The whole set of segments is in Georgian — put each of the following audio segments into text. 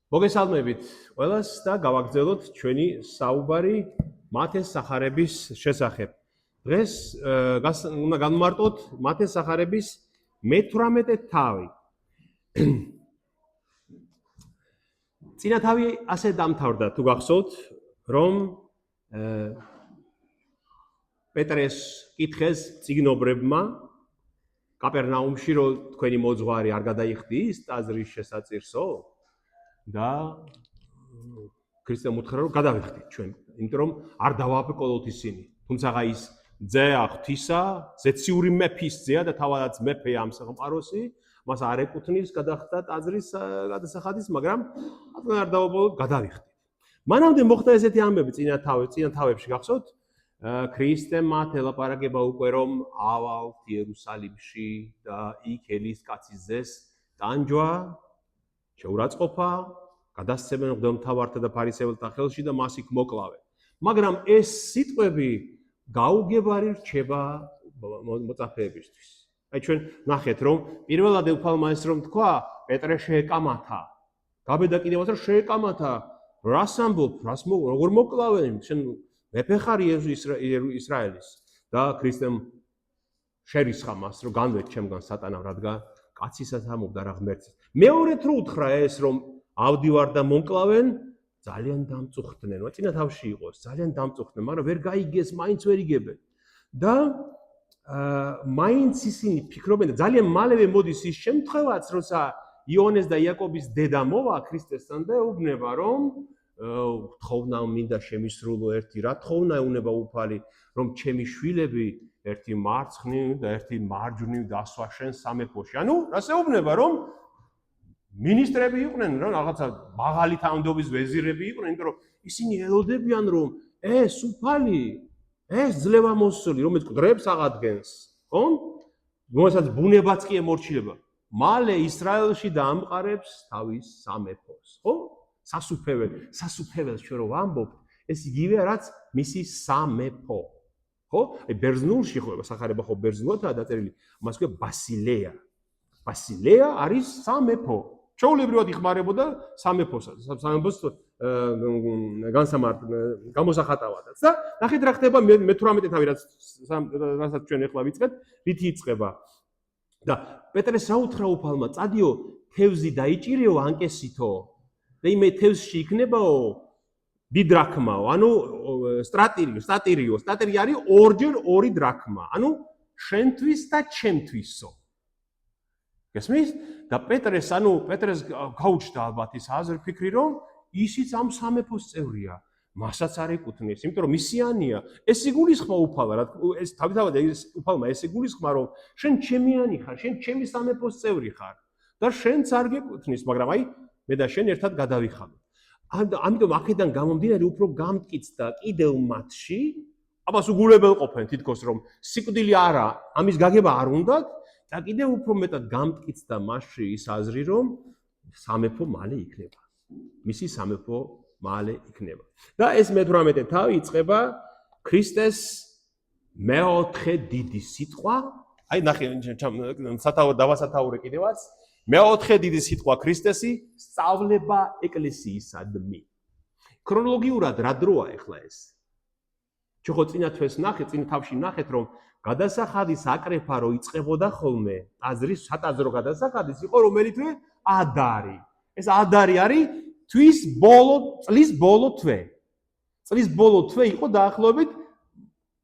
მოგესალმებით ყველას და გავაგრძელოთ ჩვენი საუბარი მათეს სახარების შესახებ. დღეს უნდა განმარტოთ მათეს სახარების მე-18 თავი. წინა თავი ასე დამთავრდა, თუ გახსოვთ, რომ პეტრეს კითხეს წიგნობრებმა კაპერნაუმში, რომ თქვენი მოძღვარი არ გადაიხდის ტაძრის შესაწირსო და ქრისტემ უთხრა, რომ გადავიხდით ჩვენ, იმიტომ რომ არ დავაყოლოთ ისინი. თუმცა ის ძეა ღვთისა, ზეციური მეფის ძეა და თავადაც მეფეა ამ სამყაროსი, მას არ ეკუთვნის გადახდა ტაძრის გადასახადის, მაგრამ არ დავაყოლოთ, გადავიხდით. მანამდე მოხდა ესეთი ამბები წინა თავებში გახსოვთ? ქრისტემ მათ ელაპარაკება უკვე რომ ავალთ იერუსალიმში და იქ ელის კაცის ძეს ტანჯვა, შეურაცხყოფა, გადასცემენ მღვდელმთავართა და ფარისეველთა ხელში და მას იქ მოკლავენ. მაგრამ ეს სიტყვები გაუგებარი რჩება მოწაფეებისთვის. აი ჩვენ ნახეთ რომ პირველად უფალმა ეს რომ თქვა, პეტრე შეეკამათა. გაბედა კიდევაც რომ შეეკამათა, რას ამბობ, როგორ მოკლავენ, შენ მეფე ხარ ისრაელის და ქრისტემ შერისხა მას რომ განვეთ ჩემგან სატანამ, რადგან კაცისას ამობდა რა ღმერთს. მეორედ რო უთხრა ეს რომ ავდივარ და მომკლავენ, ძალიან დამწუხდნენ. წინა თავში იყოს, ძალიან დამწუხდნენ, მაგრამ ვერ გაიგეს, მაინც ვერ იგებენ. და მაინც ისინი ფიქრობენ და ძალიან მალევე მოდის ის შემთხვევაც, როცა იონეს და იაკობის დედა მოვა ქრისტესთან და ეუბნება რომ თხოვნა მინდა შემისრულო ერთი, რა თხოვნა ეუბნება უფალი, რომ ჩემი შვილები ერთი მარცხნივ და ერთი მარჯვნივ დასვა შენ სამეფოში. ანუ რას ეუბნება რომ მინისტრები იყვნენ, რა რაღაცა მაღალი თანამდებობის ვეზირები იყვნენ, იმიტომ რომ ისინი ელოდებიან რომ ეს უფალი, ეს ძლევამოსილი, რომელიც გვდრებს აღადგენს, ხო? რომელსაც ბუნებაც კი ემორჩილება, მალე ისრაელში დაამყარებს თავის სამეფოს, ხო? სასუფეველს ჩვენ რო ვამბობთ, ეს იგივეა რაც მისი სამეფო. ხო? აი ბერძნულში ხო სახარება ხო ბერძნულადაა დაწერილი, მას ქვია ბასილეა. ბასილეა არის სამეფო. ჩვეულებრივად იხმარებოდა სამეფოსაც გამოსახატავადაც. და ნახეთ რა ხდება მე-18 თავი რასაც ჩვენ ახლა ვიწყებთ, რითი იწყება. და პეტრეს საუთხრა უფალმა, წადიო თევზი დაიჭირეო ანკესითო. და იმე თევზში იქნებაო დიდრაქმაო, ანუ სტატირიო არის 2 დრაქმა, ანუ შენთვის და ჩემთვისო. გესმის? და პეტრეს გაუჩნდა ალბათ ის აზრი ფიქრი, რომ ისიც ამ სამეფოს წევრია, მასაც არ ეკუთვნის, იმიტომ რომ მისიანია. ეს იგულისხმა უფალა, ეს თავისთავად უფალმა ეს იგულისხმა, რომ შენ ჩემიანი ხარ, შენ ჩემი სამეფოს წევრი ხარ და შენც არ გეკუთვნის, მაგრამ აი მე და შენ ერთად გადავიხადოთ. ამიტომ აქედან გამომდინარე უფრო გამტკიცდა კიდევ მათში, ამას უგულებელ ყოფენ თითქოს რომ სიკვდილი არა, ამის გაგება არ უნდათ და კიდევ უფრო მეტად გამტკიცდა მასში ის აზრი, რომ სამეფო მალე იქნება. მისი სამეფო მალე იქნება. და ეს მე-18 თავი იწყება ქრისტეს მეოთხე დიდი სიტყვა. აი ნახე დავასათაურე კიდევაც. მეოთხე დიდი სიტყვა ქრისტესი სწავლება ეკლესიისადმი. ქრონოლოგიურად რა დროა ახლა ეს? ჩვენ ხო წინა თავში ნახეთ რომ გადასახადის აკრეფა რო იწყებოდა ხოლმე, ტაძრის სატაძრო გადასახადის იყო რომელი თვე? ადარი. ეს ადარი არის წლის ბოლო თვე. წლის ბოლო თვე იყო დაახლოებით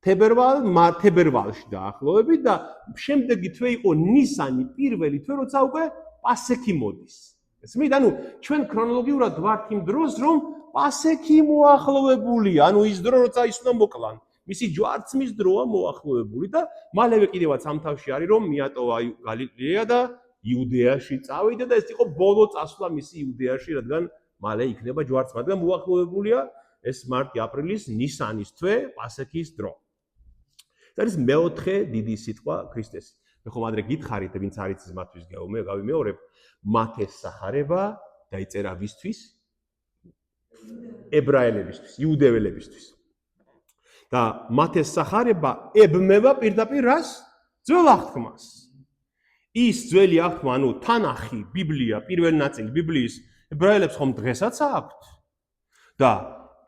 თებერვალში დაახლოებით და შემდეგი თვე იყო ნისანი, პირველი თვე, როცა უკვე პასექი მოდის. ესმით, ანუ ჩვენ ქრონოლოგიურად ვართ იმ დროს, რომ პასექი მოახლოვებულია, ანუ ის დრო, როცა ის უნდა მოკლან. მისი ჯვარცმის დროა მოახლოვებული და მალევე კიდევაც ამ თავში არის, რომ მიატოვა გალილეა და იუდეაში წავიდა და ეს იყო ბოლო წასვლა მისი იუდეაში, რადგან მალე იქნება ჯვარცმა, რადგან მოახლოვებულია ეს მარტი-აპრილის ნისანის თვე, პასექის დრო. ეს არის მეოთხე დიდი სიტყვა ქრისტესი. მე ხომ ადრე გითხარით, ვინც არ იცის მათთვის გავიმეორებ, მათეს სახარება დაიწერა ვისთვის? ებრაელებისთვის, იუდეველებისთვის. და მათეს სახარება ებმება პირდაპირ რას? ძველ აღთქმას. ის ძველი აღთქმა, ანუ თანახი, ბიბლია, პირველი ნაწილი ბიბლიის ებრაელებს ხომ დღესაც აქვთ და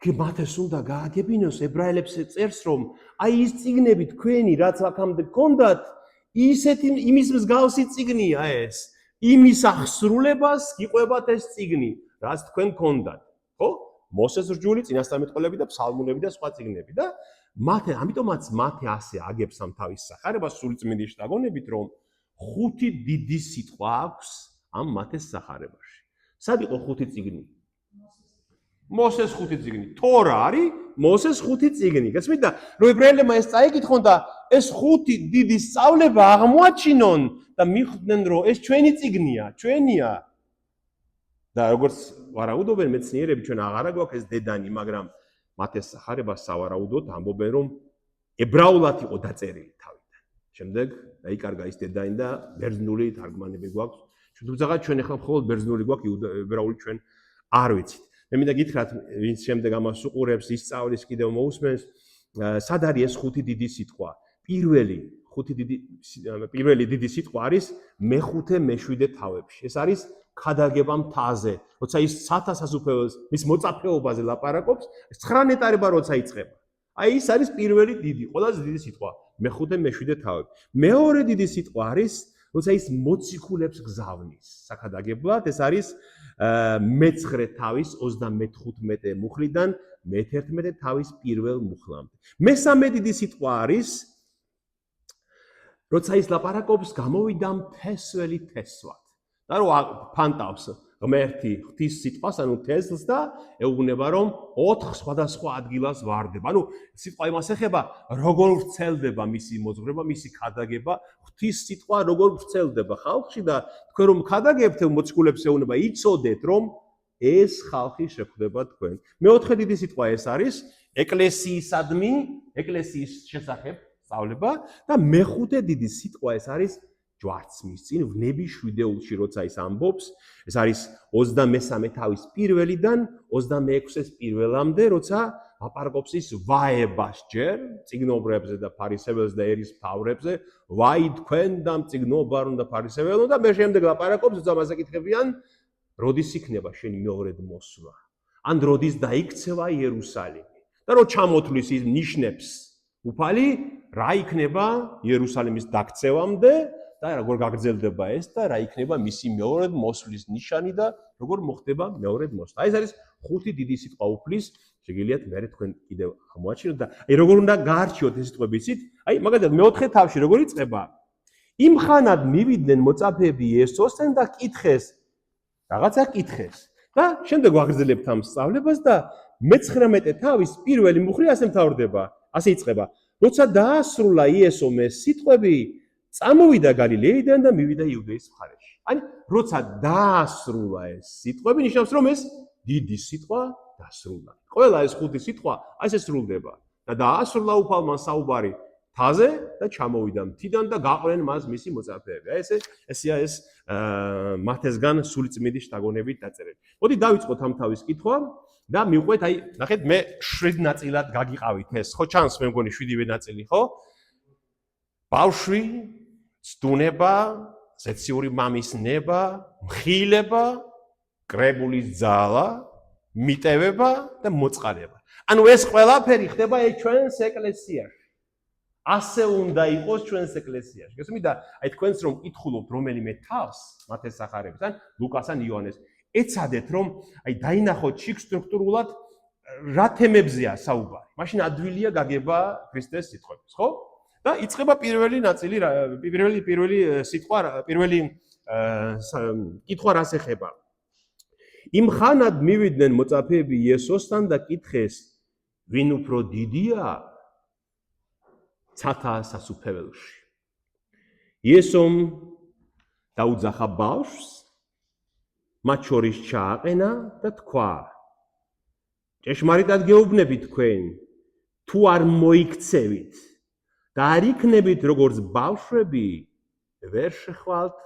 მათ ეს უნდა გააგებინოს ებრაელებს წერს რომ აი ის წიგნები თქვენი რაც აქამდე გქონდათ ისეთი იმის მსგავსი წიგნია ეს იმის აღსრულებას გიყვებათ ეს წიგნი რაც თქვენ გქონდათ ხო მოსეს რჯული წინასწარმეტყველები და ფსალმუნები და სხვა წიგნები და ამიტომაც მათე ასე აგებს ამ თავის სახარებას სულიწმინდის შთაგონებით რომ ხუთი დიდი სიტყვა აქვს ამ მათეს სახარებაში სად იყო ხუთი წიგნი მოსეს ხუთი წიგნი თორა არის მოსეს ხუთი წიგნი გასმით და რომ ებრაელებმა ეს წაიკითხონ და ეს ხუთი დიდი სწავლება აღმოაჩინონ და მიხვდნენ რომ ეს ჩვენი წიგნია ჩვენია და როგორც ვარაუდობენ მეცნიერები ჩვენ აღარა გვაქვს ეს დედანი მაგრამ მათეს სახარებას სავარაუდოდ ამბობენ რომ ებრაულად იყო დაწერილი თავიდან შემდეგ დაიკარგა ის დედანი და ბერძნული თარგმანები გვაქვს თუმცა ჩვენ ახლა მხოლოდ ბერძნული გვაქვს ებრაული ჩვენ არ ვიცით მე მინდა გითხრათ ვინც შემდეგ ამას უყურებს ისწავლის კიდევ მოусმენს სად არის ეს ხუთი დიდი სიტყვა პირველი დიდი სიტყვა არის მეხუთე მეშვიდე თავებში ეს არის ქადაგება მთაზე როცა ის სათა სასუფეველს მის მოწაფეობაზე ლაპარაკობს 19 ტარება როცა იწყება აი ის არის პირველი დიდი ყველაზე დიდი სიტყვა მეხუთე მეშვიდე თავები მეორე დიდი სიტყვა არის როცა ის მოციქულებს გზავნის საქადაგებლად ეს არის მე-9 თავის 35 მუხლიდან მე-11 თავის პირველ მუხლამდე. მესამე დიდი სიტყვა არის როცა ის ლაპარაკობს გამოვიდა მთესველი თესვად. და რო ფანტავს ღმერთი ღვთის სიტყვას, ანუ თესლს და ეუბნება რომ 4 სხვადასხვა ადგილას ვარდება. ანუ სიტყვა იმას ეხება, როგორ ვრცელდება მისი მოძღვრება, მისი ქადაგება, ღვთის სიტყვა როგორ ვრცელდება ხალხში და თქვენ რომ ქადაგებთ მოციქულებს ეუბნება, იცოდეთ რომ ეს ხალხი შეხვდება თქვენ. მეოთხე დიდი სიტყვა ეს არის ეკლესიისადმი, ეკლესიის შესახებ სწავლება და მეხუთე დიდი სიტყვა ეს არის ჯვარცმის წინ ვნების შვიდეულში როცა ის ამბობს ეს არის 23 თავის პირველიდან 26-ის პირველამდე როცა ლაპარაკობს ის ვაებას ჯერ წიგნობრებზე და ფარისეველს და ერის მთავრებზე ვაი თქვენ და მწიგნობარ და ფარისეველო და მე შემდეგ ლაპარაკობს ზამაზე კითხებიან როდის იქნება შენი მეორედ მოსვლა ან როდის დაიქცევა იერუსალიმი და რო ჩამოთვლის ის ნიშნებს უფალი რა იქნება იერუსალიმის დაქცევამდე და როგორ გაგრძელდება ეს და რა იქნება მისი მეორედ მოსვლის ნიშანი და როგორ მოხდება მეორედ მოსვლა. აი ეს არის ხუთი დიდი სიტყვა უფლის, შეგიძლიათ მე თქვენ კიდევ აღმოაჩინოთ და აი როგორ უნდა გაარჩიოთ ეს სიტყვები იცით? აი მაგალითად მეოთხე თავში როგორ იწყება? იმ ხანად მივიდნენ მოწაფეები იესოსთან და კითხეს, რაღაცა კითხეს და შემდეგ ვაგრძელებთ ამ სწავლებას და მე-19 თავის პირველი მუხლი ასე მთავრდება, ასე იწყება. როცა დაასრულა იესომ ეს სიტყვები წამოვიდა გალილეიდან და მივიდა იუდეის მხარეში. ანუ როცა დაასრულა ეს სიტყვები, ნიშნავს რომ ეს დიდი სიტყვა დასრულდა. ყველა ეს ხუთი სიტყვა ასე სრულდება და დაასრულა უფალმა საუბარი თაზე და ჩამოვიდა მთიდან და გაყვნენ მას მისი მოწაფეები. აი ესეა ეს მათესგან სულიწმინდის შთაგონებით დაწერილი. მოდი დავიწყოთ ამ თავის კითხვა და მივყვეთ აი ნახეთ მე 7 ნაწილად გაგიყავით ეს ხო ჩანს მე მგონი 7-ვე ნაწილი ხო? ბავშვი სტუნება, ზეციური მამის ნება, მხილება, კრებულის ძალა, მიტევება და მოწყალება. ანუ ეს ყველაფერი ხდება ჩვენს ეკლესიაში. ასე უნდა იყოს ჩვენს ეკლესიაში. გესმით და აი თქვენს რომ კითხულობთ რომელიმე თავს, მათეს სახარებს ან ლუკას ან იოანეს, ეცადეთ რომ აი დაინახოთ შიგ სტრუქტურულად რა თემებზეა საუბარი. მაშინ ადვილია გაგება ქრისტეს სიტყვების, ხო? და იწყება პირველი ნაწილი, პირველი სიტყვა, პირველი კითხვა რას ეხება. იმ ხანად მივიდნენ მოწაფეები იესოსთან და კითხეს, ვინ უფრო დიდია ცათა სასუფეველში. იესომ დაუძახა ბავშვს, მათ შორის ჩააყენა და თქვა, ჭეშმარიტად გეუბნებით თქვენ, თუ არ მოიქცევით და არ იქნებით როგორც ბავშვები, ვერ შეხვალთ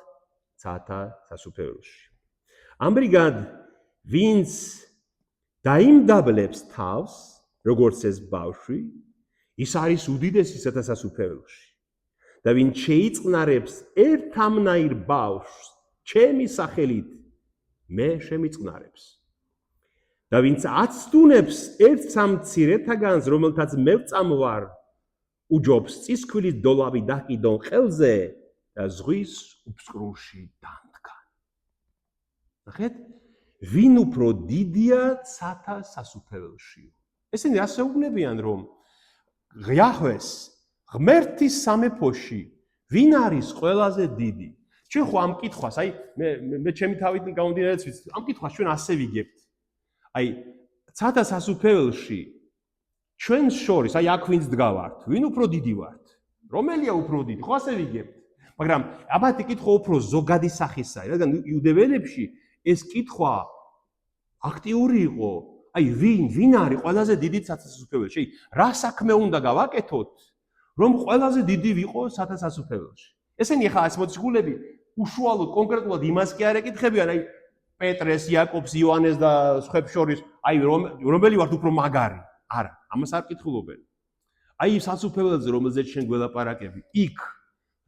ცათა სასუფეველში. ამრიგად, ვინც დაიმდაბლებს თავს, როგორც ეს ბავშვი, ის არის უდიდესი ცათა სასუფეველში. და ვინ შეიწყნარებს ერთამნაირ ბავშვს ჩემი სახელით მე შემიწყნარებს და ვინც აცდუნებს ერთ სამცირეთაგანს რომელთაც მე ვწამვარ უჯობს წისქვილის დოლავი დაკიდონ ხელზე და ზღვის უფსკრულში დამდგა. ნახეთ, ვინ უფრო დიდია ცათა სასუფეველში. ესენი ასე უბნებიან, რომ იაჰვეს ღმერთის სამეფოში ვინ არის ყველაზე დიდი? ჩვენ ხო ამ კითხვას, აი მე ჩემი თავით გამომდინარეც ვიცი, ამ კითხვას ჩვენ ასე ვიგებთ. აი ცათა სასუფეველში ჩვენს შორის, აი აქ ვინც დგავართ, ვინ უფრო დიდი ვართ? რომელია უფრო დიდი? ხო ასე ვიგებთ. მაგრამ აბათი კითხვა უფრო ზოგადი სახისაა, რადგან იუდეველებში ეს კითხვა აქტიური იყო. აი ვინ არის ყველაზე დიდი ცათა სასუფეველში? რა საქმე უნდა გავაკეთოთ, რომ ყველაზე დიდი ვიყო ცათა სასუფეველში? ესენი ახლა ეს მოციქულები უშუალოდ კონკრეტულად იმას კი არ ეკითხებიან, აი პეტრეს, იაკობს, იოანეს და სხვებს შორის, აი რომელი ვართ უფრო მაგარი? არა, ამას არ კითხულობენ. აი სასუფეველზე, რომელზეც შენ გველაპარაკები, იქ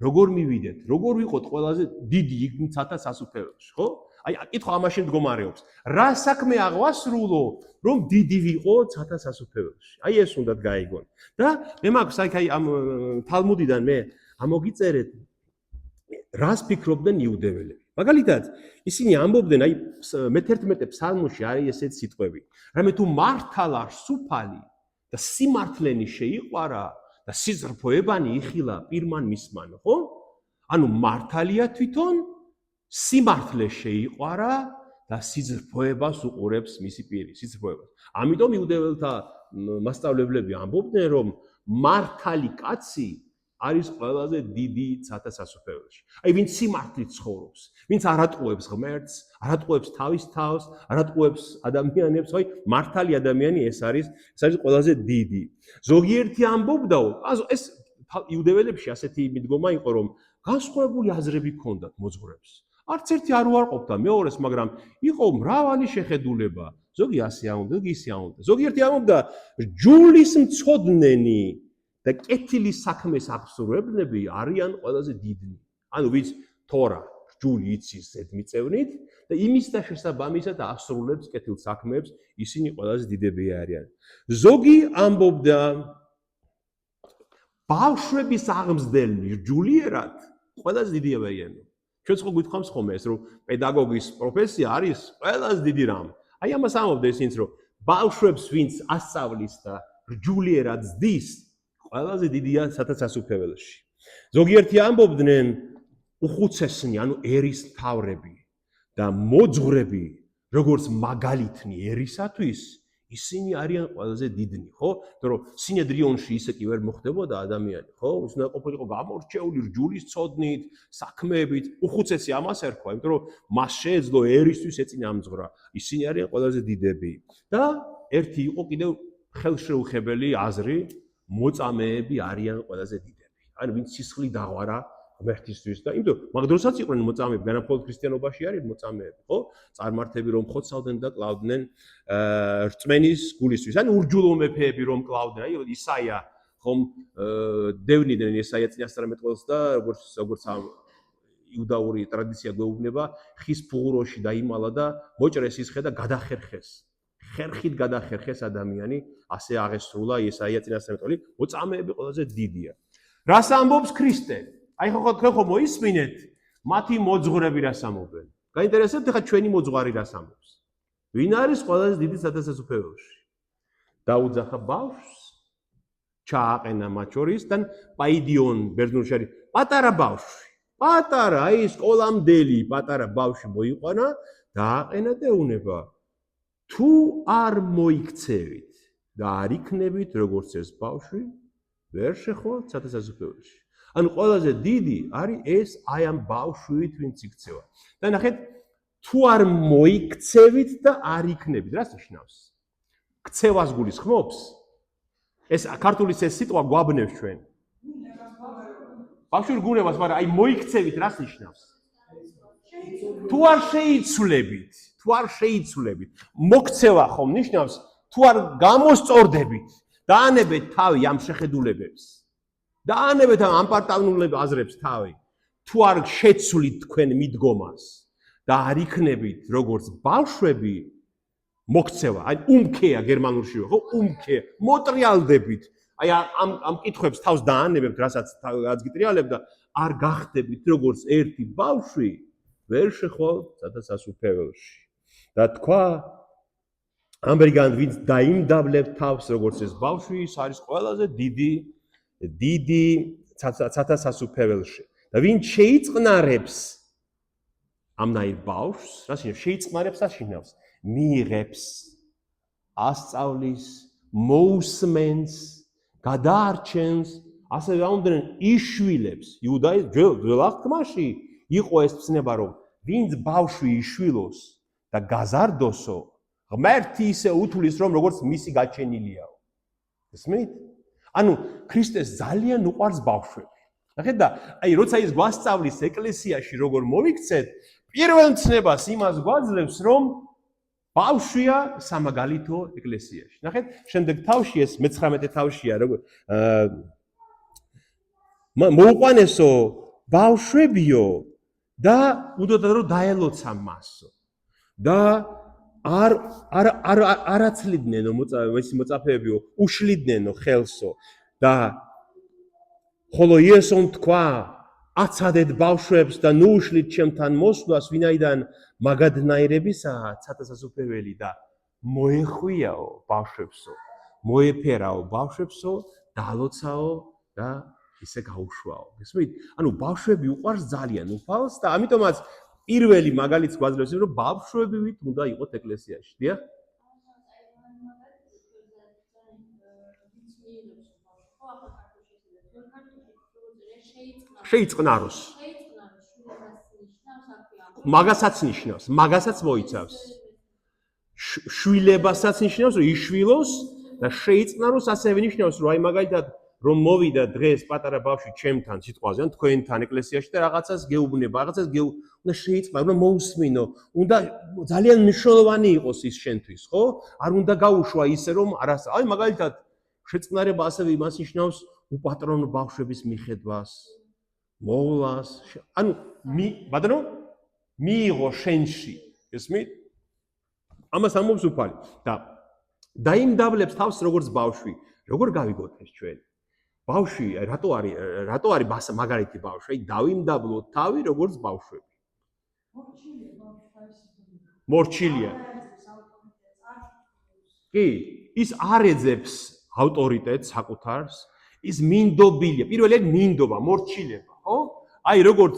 როგორ მივიდეთ? როგორ ვიყოთ ყველაზე დიდი იქ ცათა სასუფეველში, ხო? აი კითხვა ამაში მდგომარეობს. რა საქმე აღვასრულო, რომ დიდი ვიყო ცათა სასუფეველში? აი ეს უნდათ გაიგონ. და მე მაქვს აი ამ თალმუდიდან მე ამოგიწერეთ რას ფიქრობდნენ იუდეველები. მაგალითად, ისინი ამბობდნენ, აი მე-11 ფსალმში არის ესეთი სიტყვები. რამე თუ მართალა სუფალი და სიმართლენი შეიყვარა და სიზრფოებანი იხილა პირმან მისმან, ხო? ანუ მართალია თვითონ სიმართლე შეიყვარა და სიზრფოებას უყურებს მისი პირი, სიზრფოებას. ამიტომ იუდეველთა მასწავლებლები ამბობდნენ, რომ მართალი კაცი არის ყველაზე დიდი ცათა სასუფეველში. აი ვინც სიმართლით ცხოვრობს, ვინც არ ატყუებს ღმერთს, არ ატყუებს თავის თავს, არ ატყუებს ადამიანებს, აი მართალი ადამიანი ეს არის ყველაზე დიდი. ზოგიერთი ამბობდაო, ეს იუდეველებში ასეთი მიდგომა იყო, რომ განსხვავებული აზრები ჰქონდათ მოძღვრებს. არც ერთი არ უარყოფდა მეორეს, მაგრამ იყო მრავალი შეხედულება. ზოგი ასე ამბობდა, ზოგი ისე ამბობდა. ზოგიერთი ამბობდა ჯულის მცოდნენი და კეთილი საქმეს აღსრულებნები არიან ყველაზე დიდნი. ანუ ვინც თორა ჯული იცის ზედმიწევნით და იმის და შესაბამისად აღსრულებს კეთილ საქმეებს, ისინი ყველაზე დიდები არიან. ზოგი ამბობდა ბავშვების აღმზრდელი ჯულიერად ყველაზე დიდი არიან. ჩვენც ხო გითხავს ხოლმე ეს, რომ პედაგოგის პროფესია არის ყველაზე დიდი რამ. აი ამას ამბობდა ისინიც, რომ ბავშვებს ვინც ასწავლის და ჯულიერად ზდის ყველაზე დიდია ცათა სასუფეველში. ზოგიერთი ამბობდნენ უხუცესნი, ანუ ერისმთავრები და მოძღვრები, როგორც მაგალითნი ერისათვის, ისინი არიან ყველაზე დიდნი, ხო? იმიტომ რომ სინედრიონში ისე კი ვერ მოხდებოდა ადამიანი, ხო? ის უნდა ყოფილიყო გამორჩეული რჯულის ცოდნით, საქმეებით, უხუცესი ამას ერქვა, იმიტომ რომ მას შეეძლო ერისთვის ეწინამძღვრა. ისინი არიან ყველაზე დიდები. და ერთი იყო კიდევ ხელშეუხებელი აზრი, მოწამეები არიან ყველაზე დიდები. ანუ ვინც სისხლი დაღვარა ღმერთისთვის და იმიტომ მაგ დროსაც იყვნენ მოწამეები, განაყოფილ ქრისტიანობაში არის მოწამეები, ხო? წარმართები რომ ხოცავდნენ და კლავდნენ რწმენის გულისთვის. ანუ ურჯულო მეფეები რომ კლავდნენ, აი ისაია ხომ დევნიდნენ ისაია წინასწარმეტ ყველს და როგორც იუდაური ტრადიცია გვეუბნება, ხის ფუღუროში დაიმალა და მოჭრეს ის ხე და გადახერხეს. ხერხით გადახერხეს ადამიანი, ასე აღესრულა ისაია წინასწარმეტყველი, მოწამეები ყველაზე დიდია. რას ამბობს ქრისტე? აი თქვენ ხო მოისმინეთ მათი მოძღვრები რას ამბობენ? გაინტერესებთ ხა ჩვენი მოძღვარი რას ამბობს? ვინ არის ყველაზე დიდი ცათა სასუფეველში? დაუძახა ბავშვს, ჩააყენა მათ შორის და პაიდიონ ბერძნულში არის პატარა ბავშვი. პატარა, აი სკოლამდელი პატარა ბავშვი მოიყვანა, დააყენა და ეუნება. თუ არ მოიქცევით და არ იქნებით როგორც ეს ბავშვი, ვერ შეხვდეთ ცათა სასუფეველში. ანუ ყველაზე დიდი არის ეს აი ამ ბავშვით ვინც იქცევა. და ნახეთ, თუ არ მოიქცევით და არ იქნებით, რას ნიშნავს? ქცევას გულისხმობს? ეს ქართულის ეს სიტყვა გვაბნევს ჩვენ. ბავშვურ გუნებას, მაგრამ აი მოიქცევით რას ნიშნავს? თუ არ შეიცვლებით, თუ არ შეიცვლებით, მოქცევა ხომ ნიშნავს თუ არ გამოსწორდებით და ანებეთ თავი ამ შეხედულებებს. დაანებეთ ამ პარტავნულებ აზრებს თავი. თუ არ შეცვლით თქვენ მიდგომას და არ იქნებით როგორც ბავშვები მოქცევა, აი უმქეა გერმანულში ხო? უმქე, მოტრიალდებით. აი ამ კითხვებს თავს დაანებებთ, რასაც გიტრიალებ და არ გახდებით როგორც ერთი ბავშვი, ვერ შეხვალთ სათასასუფეველში. და თქვა ამერიკან ვინც დაიმდაბლებთ თავს როგორც ეს ბავშვი, ის არის ყველაზე დიდი სათასასუფეველში. და ვინც შეიწყნარებს ამნაირ ბავშვს, რა შეიწყნარებს და შინავს, მიიღებს, ასწავლის, მოусმენს, გადაარჩენს, ასევე ამდენ იშვილებს. ძველ აღთქმაში იყო ეს ცნება, რომ ვინც ბავშვი იშვილოს და გაზარდოსო, ღმერთი ისე უთulis, რომ როგორც მისი გაჩენილიაო. ესმით? ანუ ქრისტეს ძალიან უყვარს ბავშვები. ნახეთ და აი როცა ის გვასწავლის ეკლესიაში როგორ მოვიქცეთ, პირველ ცნებას იმას გვაძლევს, რომ ბავშვია სამაგალითო ეკლესიაში. ნახეთ, შემდეგ თავში ეს 19 თავშია, როგორ მოუყვანესო ბავშვებიო და უდოდა რომ დაელოცა მასო. და არაცლიდნენო მოწაფეებიო, უშლიდნენო ხელსო და ხოლო იესომ თქვა, აცადეთ ბავშვებს და ნუ უშლით ჩემთან მოსვლას, ვინაიდან მაგადნაირებისაა სათასასუფეველი და მოეხვიაო ბავშვებსო, მოეფერაო ბავშვებსო, დალოცაო და ისე გაუშვაო. ესმით? ანუ ბავშვები უყვარს ძალიან უფალს და ამიტომაც პირველი მაგალითს გვაძლევს, რომ ბავშვებივით უნდა იყოთ ეკლესიაში. დიახ? შეიწყნაროს. მაგასაც ნიშნავს, მაგასაც მოიცავს. შვილებასაც ნიშნავს, რომ იშვილოს და შეიწყნაროს, ასევე ნიშნავს, რომ აი მაგალითად რომ მოვიდა დღეს პატარა ბავშვი ჩემთან სიტყვაზე, ან თქვენთან ეკლესიაში და რაღაცას გეუბნება, რაღაცას უნდა შეიწყნარო, უნდა მოусმინო, უნდა ძალიან მნიშვნელოვანი იყოს ის შენთვის, ხო? არ უნდა გაუშვა ისე რომ არას, აი მაგალითად შეწყნარება ასევე იმას ნიშნავს უპატრონო ბავშვების მიხედვას, მოვლას, ანუ ბატონო მიიღო შენში, ესმით? ამას ამბობს უფალი და დაიმდაბლებს თავს როგორც ბავშვი. როგორ გავიგოთ ეს ჩვენ? ბავშვი რატო არის მაგალითი ბავშვი? აი დავიმდაბლოთ თავი როგორც ბავშვები. მორჩილია. კი, ის არ ეძებს ავტორიტეტს საკუთარს, ის მინდობილია. პირველი მინდობა, მორჩილება, ხო? აი როგორც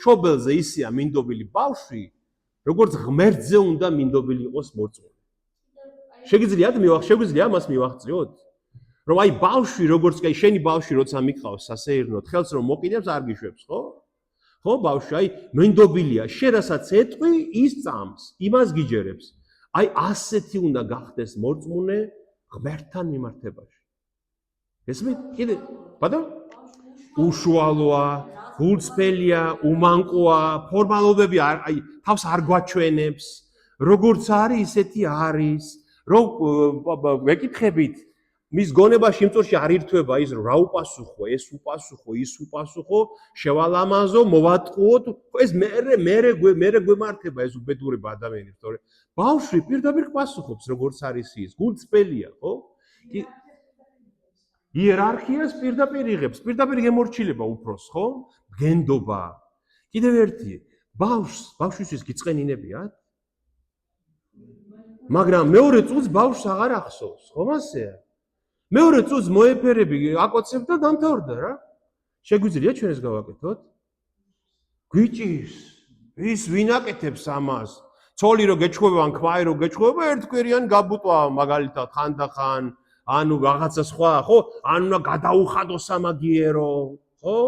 შობელზე ისეა მინდობილი ბავშვი, როგორც ღმერთზე უნდა მინდობილი იყოს მოწმული. შეგვიძლია ამას მივახციოთ? რომ აი ბავშვი როგორც კი შენი ბავშვი როცა მიყავს სასეირნოდ ხელს რომ მოკიდებს არ გიშვებს, ხო? ხო ბავშვი, აი მინდობილია, შენ რასაც ეტყვი, ის წამს, იმას გიჯერებს. აი ასეთი უნდა გახდეს მორწმუნე ღმერთთან მიმართებაში. ესმით? კიდე, ბატონო? უშუალოა, გულწრფელია, უმანკოა, ფორმალობები აი თავს არ გვაჩვენებს, როგორც არის, ისეთი არის. რომ ვეკითხებით მის გონებაში იმ წურში არ ირთვება ის რა უპასუხო, ეს უპასუხო, ის უპასუხო, შევალამაზო, მოვატყუოთ, ეს მერე გვემართება ეს უბედურება ადამიანებს, თორე ბავშვი პირდაპირ პასუხობს როგორც არის ის, გულწრფელია, ხო? იერარქიას პირდაპირ იღებს, პირდაპირ გემორჩილება უფროს, ხო? გენდობა. კიდევ ერთი, ბავშვისთვის გიწყენინებიათ? მაგრამ მეორე წუთს ბავშვს აღარ ახსოვს, ხო მასეა? მეორე წუთს მოეფერები, აკოცებ და დამთავრდა რა. შეგვიძლია ჩვენ ეს გავაკეთოთ? გვიჭირს. ის ვინ აკეთებს ამას? ცოლი რო გეჩხუბება, ან ქმარი რო გეჩხუბება, ერთკვირიან გაბუტვა მაგალითად ხანდახან, ანუ რაღაცა სხვა, ხო? ან უნდა გადაუხადო სამაგიერო, ხო?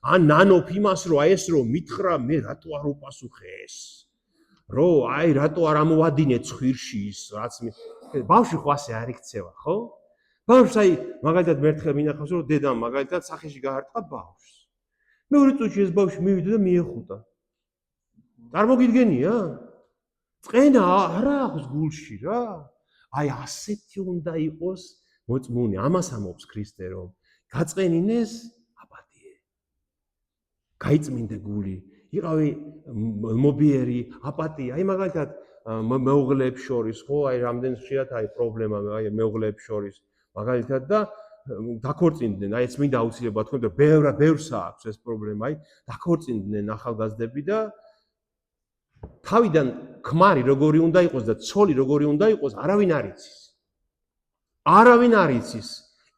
ან ნანოფ იმას რო აი ეს რო მითხრა, მე რატო არ უპასუხე ეს? რო აი რატო არ ამოვადინე ცხვირში ის რაც ბავშვი ხო ასე არ იქცევა, ხო? ბავშვს აი მაგალითად მერთხელ მინახავს რომ დედამ მაგალითად სახეში გაარტყა ბავშვს. მეორე წუთში ეს ბავშვი მივიდა და მიეხუტა. წარმოგიდგენია? წენა არა აქვს გულში რა. აი ასეთი უნდა იყოს მოწმუნე. ამას ამბობს ქრისტე რომ გაწყენინეს აპატიე. გაიწმინდა გული, იყავი მობიერი, აპატია. აი მაგალითად მეუღლეებს შორის, ხო, აი რამდენ ხშირად აი პრობლემა აი მეუღლეებს შორის. მაგალითად და დაქორწინდნენ, აი ეს მინდა აუცილებლად თქვენ და ბევრს აქვს ეს პრობლემა, აი დაქორწინდნენ ახალგაზრდები და თავიდან ქმარი როგორი უნდა იყოს და ცოლი როგორი უნდა იყოს, არავინ არ იცის. არავინ არ იცის.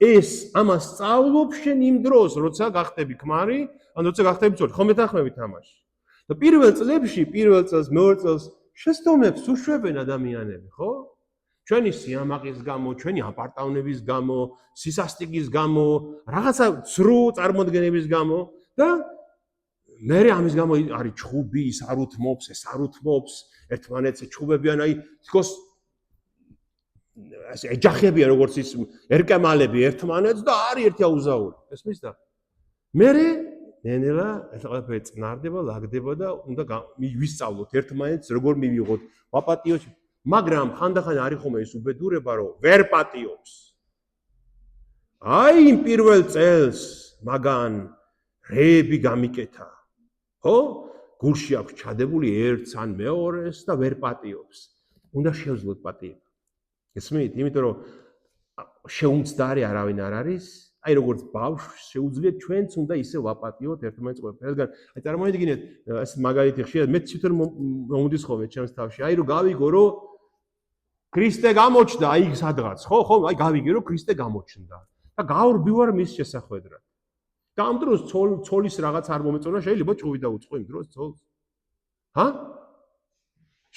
ეს ამას სწავლობ შენ იმ დროს, როცა გახდები ქმარი, ან როცა გახდები ცოლი, ხომ მეთანხმები თამაში. და პირველ წლებში, პირველ წელს, მეორე წელს შესტომებს უშვებენ ადამიანები, ხო? ჩვენი სიამაყის გამო, ჩვენი აპარტავნების გამო, სისასტიკის გამო, რაღაცა ცრუ წარმოდგენების გამო და მე ამის გამო არის ჩხუბი, ის არ უთმობს, ეს არ უთმობს, ერთმანეთს ჩხუბებიან, აი თქოს ასე ეჯახებიან როგორც ის ერკემალები ერთმანეთს და არის ერთი აუზაური. ესმის და მე ნენელა ეს ყველაფერი წნარდება, ლაგდება და უნდა ვისწავლოთ ერთმანეთს როგორ მივიღოთ ვაპატიოთ, მაგრამ ხანდახან არის ხომ ეს უბედურება, რომ ვერ პატიობს. აი იმ პირველ წელს მაგან რეები გამიკეთა. ხო? გულში აქვს ჩადებული ერთს ან მეორეს და ვერ პატიობს. უნდა შევძლოთ პატიება. ესმით? იმიტომ რომ შეუმცდარი არავინ არ არის. აი როგორც ბავშვს შეუძლიათ ჩვენც უნდა ისე ვაპატიოთ ერთმანეთს ყველაფერს. რადგან აი წარმოიდგინეთ ეს მაგალითი ხშირად მე თვითონ მომდის ხოლმე ჩემს თავში. აი რომ გავიგო რომ ქრისტე გამოჩნდა აი სადღაც, ხო? აი გავიგე რომ ქრისტე გამოჩნდა და გავრბი ვარ მის შესახვედრად. და ამ დროს ცოლის რაღაც არ მომეწონა, შეიძლება ჭუვი დაუწყო იმ დროს ცოლს. ჰა?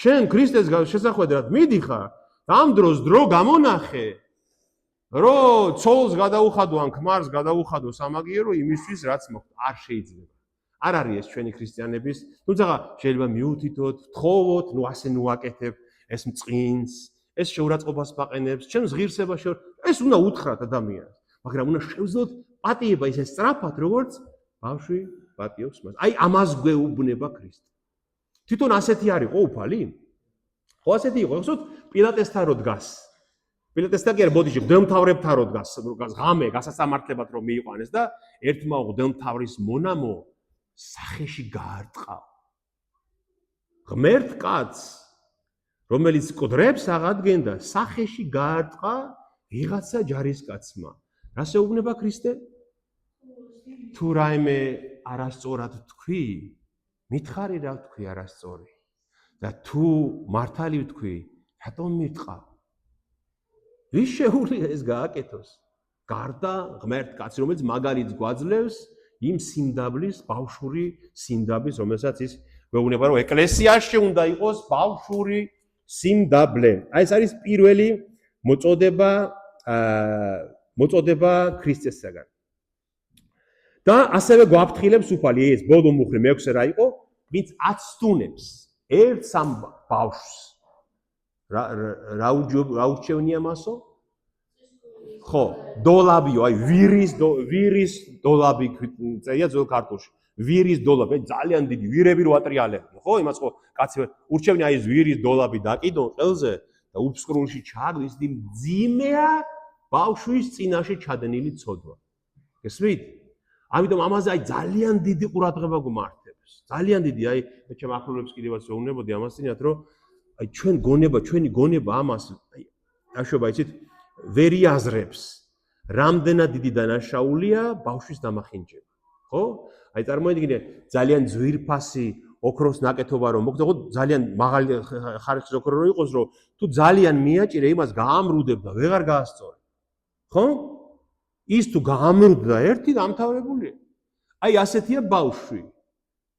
შენ ქრისტეს შესახვედრად მიდიხარ, ამ დროს დრო გამონახე, რომ ცოლს გადაუხადო ან ქმარს გადაუხადო სამაგიერო იმისთვის რაც მოხდა. არ შეიძლება. არ არის ეს ჩვენი ქრისტიანების, თუმცა შეიძლება მიუთითოთ, თხოვოთ, ნუ ასე ნუაკეთებ ეს მწყინს, ეს შეურაცხყოფას მაყენებს, ჩემს ღირსებას ეს უნდა უთხრათ ადამიანს, მაგრამ უნდა შევძლოთ პატიება ისე სწრაფად, როგორც ბავშვი პატიობს მას. აი ამას გვეუბნება ქრისტე. თვითონ ასეთი არის ყოფილი? ხო ასეთი იყო, ხსოვთ პილატესთან რო დგას. პილატესთან კი არა, ბოდიში მღვდელმთავრებთან რო დგას, ღამე გასასამართლებად რომ მიიყვანეს და ერთმა მღვდელმთავრის მონამო სახეში გაარტყა. ღმერთ კაცს, რომელიც მკვდრებს აღადგენდა, სახეში გაარტყა ვიღაცა ჯარისკაცმა. რას ეუბნება ქრისტე? თუ რაიმე არასწორად თქვი, მითხარი რა თქვი არასწორი. და თუ მართალი ვთქვი, რატომ მირტყავ? ვის შეუძლია ეს გააკეთოს? გარდა ღმერთ კაცი, რომელიც მაგალითს გვაძლევს იმ სიმდაბლის, ბავშვური სიმდაბლის, რომელსაც ის გვეუბნება, რომ ეკლესიაში უნდა იყოს ბავშვური სიმდაბლე. აი ეს არის პირველი მოწოდება ქრისტესაგან. და ასევე გვაფრთხილებს უფალი, ეს ბოლო მუხლი მეექვსე რა იყო, ვინც აცდუნებს ერთს ამ ბავშვს. რა ურჩევნია მასო? ხო, დოლაბიო, აი ვირის დოლაბი წერია ძველ ქართულში. ვირის დოლაბი, ძალიან დიდი ვირები რო ატრიალებდნენ, ხო? იმას ხო კაცი ურჩევნია აი ეს ვირის დოლაბი დაკიდონ ყელზე და უფსკრულში ჩაგვის, დი მძიმეა ბავშვის წინაშე ჩადენილი ცოდვა. გესმით? ამიტომ ამაზე აი ძალიან დიდი ყურადღება გვმართებს. ძალიან დიდი, აი ჩემ ახლობლებს კიდევაც ვეუბნებოდი ამას წინათ, რომ აი ჩვენი გონება ამას აი აშობა იცით ვერ იაზრებს. რამდენად დიდი დანაშაულია ბავშვის დამახინჯება, ხო? აი წარმოიდგინე ძალიან ძვირფასი ოქროს ნაკეთობა რომ მოხდა, ხო ძალიან მაღალი ხარისხის ოქრო რო იყოს, რომ თუ ძალიან მიაჭირე იმას გაამრუდებდა, ვეღარ გაასწორე. ხო? ის თუ გაამრუდდა ერთი დამთავრებულია. აი ასეთია ბავშვი.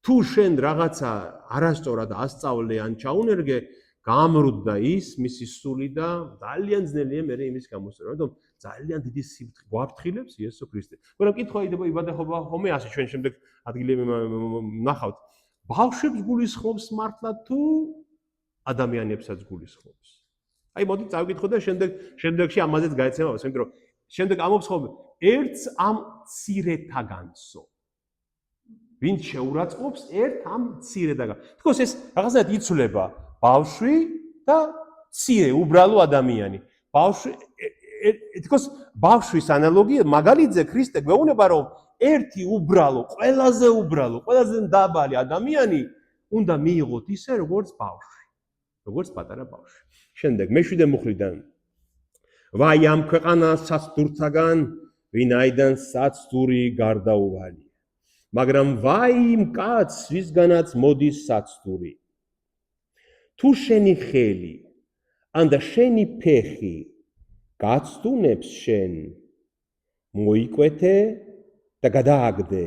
თუ შენ რაღაცა არასწორად ასწავლე ან ჩაუნერგე, გაამრუდდა ის მისი სული და ძალიან ძნელია მე იმის გამოსწორება. ამიტომ ძალიან დიდი სიფრთხილე გვაფრთხილებს იესო ქრისტე. მაგრამ კითხვა იდება იბადახობა ხომე ასე ჩვენ შემდეგ ადგილები ნახავთ. ბავშვებს გულისხმობს მართლა თუ ადამიანებსაც გულისხმობს? აი მოდი წავიკითხოთ და შემდეგში ამაზეც გაეცემავს, იმიტომ რომ შემდეგ ამობს ხოლმე ერთს ამ მცირეთაგანსო. ვინც შეურაცხყოფს ერთ ამ მცირეთაგან. თქოს ეს რაღაცნაირად იცვლება ბავშვი და მცირე უბრალო ადამიანი. ბავშვი თქოს ბავშვის ანალოგია მაგალითზე ქრისტე გვეუბნება რომ ერთი უბრალო, ყველაზე დაბალი ადამიანი უნდა მიიღოთ ისე როგორც ბავშვი, როგორც პატარა ბავშვი. შემდეგ მე-7 მუხლიდან ვაი ამ ქვეყანას საცდურთაგან, ვინაიდან საცდური გარდაუვალია. მაგრამ ვაი იმ კაცს, ვისგანაც მოდის საცდური. თუ შენი ხელი ან და შენი ფეხი გაცდუნებს შენ, მოიკვეთე და გადააგდე.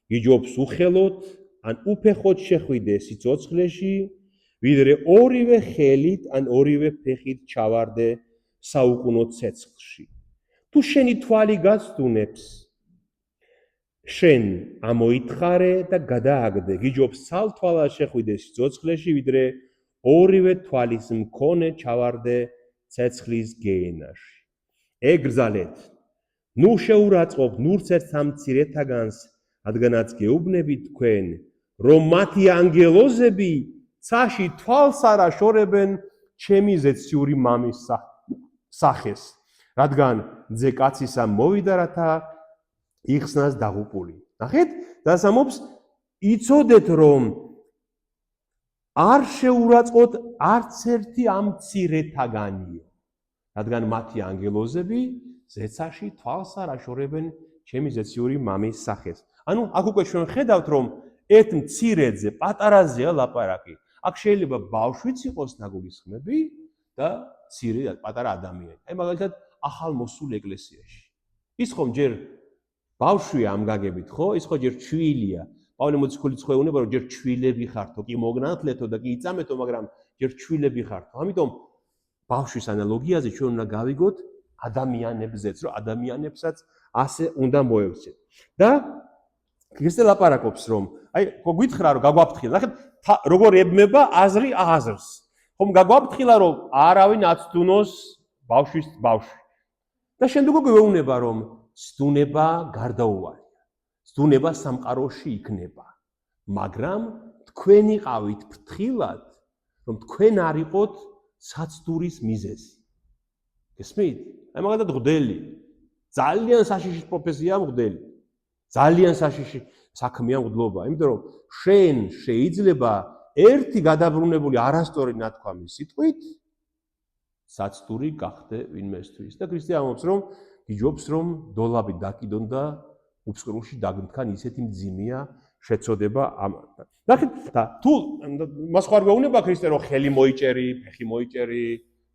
გიჯობს უხელოდ ან უფეხოდ შეხვიდე სიცოცხლეში, ვიდრე ორივე ხელით ან ორივე ფეხით ჩავარდე საუკუნო ცეცხლში. თუ შენი თვალი გაცდუნებს შენ ამოითხარე და გადააგდე. გიჯობს ცალთვალა შეხვიდე სიცოცხლეში, ვიდრე ორივე თვალის მქონე ჩავარდე ცეცხლის გეენაში. ეგრძალეთ, ნუ შეურაცხყოფ ნურც ერთ ამ მცირეთაგანს, რადგანაც გეუბნებით თქვენ, რომ მათი ანგელოზები ცაში თვალს არ აშორებენ ჩემი ზეციური მამის სახეს, რადგან ძე კაცისა მოვიდა, რათა იხსნას დაღუპული. ნახეთ, დასამობს იცოდეთ, რომ არ შეურაცხოთ არც ერთი ამ მცირეთაგანიო, რადგან მათი ანგელოზები ზეცაში თვალს არ აშორებენ ჩემი ზეციური მამის სახეს. ანუ აქ უკვე ჩვენ ხედავთ, რომ ერთ მცირედზე, პატარაზეა ლაპარაკი. აქ შეიძლება ბავშვიც იყოს ნაგულისხმები და მცირე პატარა ადამიანი. აი მაგალითად ახალმოსული ეკლესიაში. ის ხომ ჯერ ბავშვია ამ გაგებით, ხო? ის ხო ჯერ ჩვილია. პავლე მოციქულიც ხო ეუბნება, რომ ჯერ ჩვილები ხართო, კი მოგნანთლეთო და კი იწამეთო, მაგრამ ჯერ ჩვილები ხართო. ამიტომ ბავშვის ანალოგიაზე ჩვენ უნდა გავიგოთ ადამიანებზეც, რომ ადამიანებსაც ასე უნდა მოევცეთ. და ქრისტე ლაპარაკობს, რომ აი გითხრა, რომ გაგვაფრთხილა. ნახეთ, როგორ ებმება აზრი აზრს. ხომ გაგვაფრთხილა, რომ არავინ აცდუნოს ბავშვის ბავშვი. და შემდეგ უკვე ვეუბნება, რომ ცდუნება გარდაუვალია. ცდუნება სამყაროში იქნება. მაგრამ თქვენ იყავით ფრთხილად, რომ თქვენ არ იყოთ საცდურის მიზეზი. გესმით? აი მაგალითად მღვდელი. ძალიან საშიში პროფესიაა მღვდელი. ძალიან საშიში საქმეა მღვდლობა, იმიტომ რომ შენ შეიძლება ერთი გადაბრუნებული არასწორი ნათქვამის სიტყვით საცდური გახდე ვინმესთვის. და ქრისტე ამბობს, რომ გიჯობს, რომ დოლაბი დაკიდონ და უფსკრულში დაგმთხან, ისეთი მძიმეა შეცოდება ამათთან. ნახეთ, თუ მას ხარ გვეუბნება ქრისტე, რომ ხელი მოიჭერი, ფეხი მოიჭერი,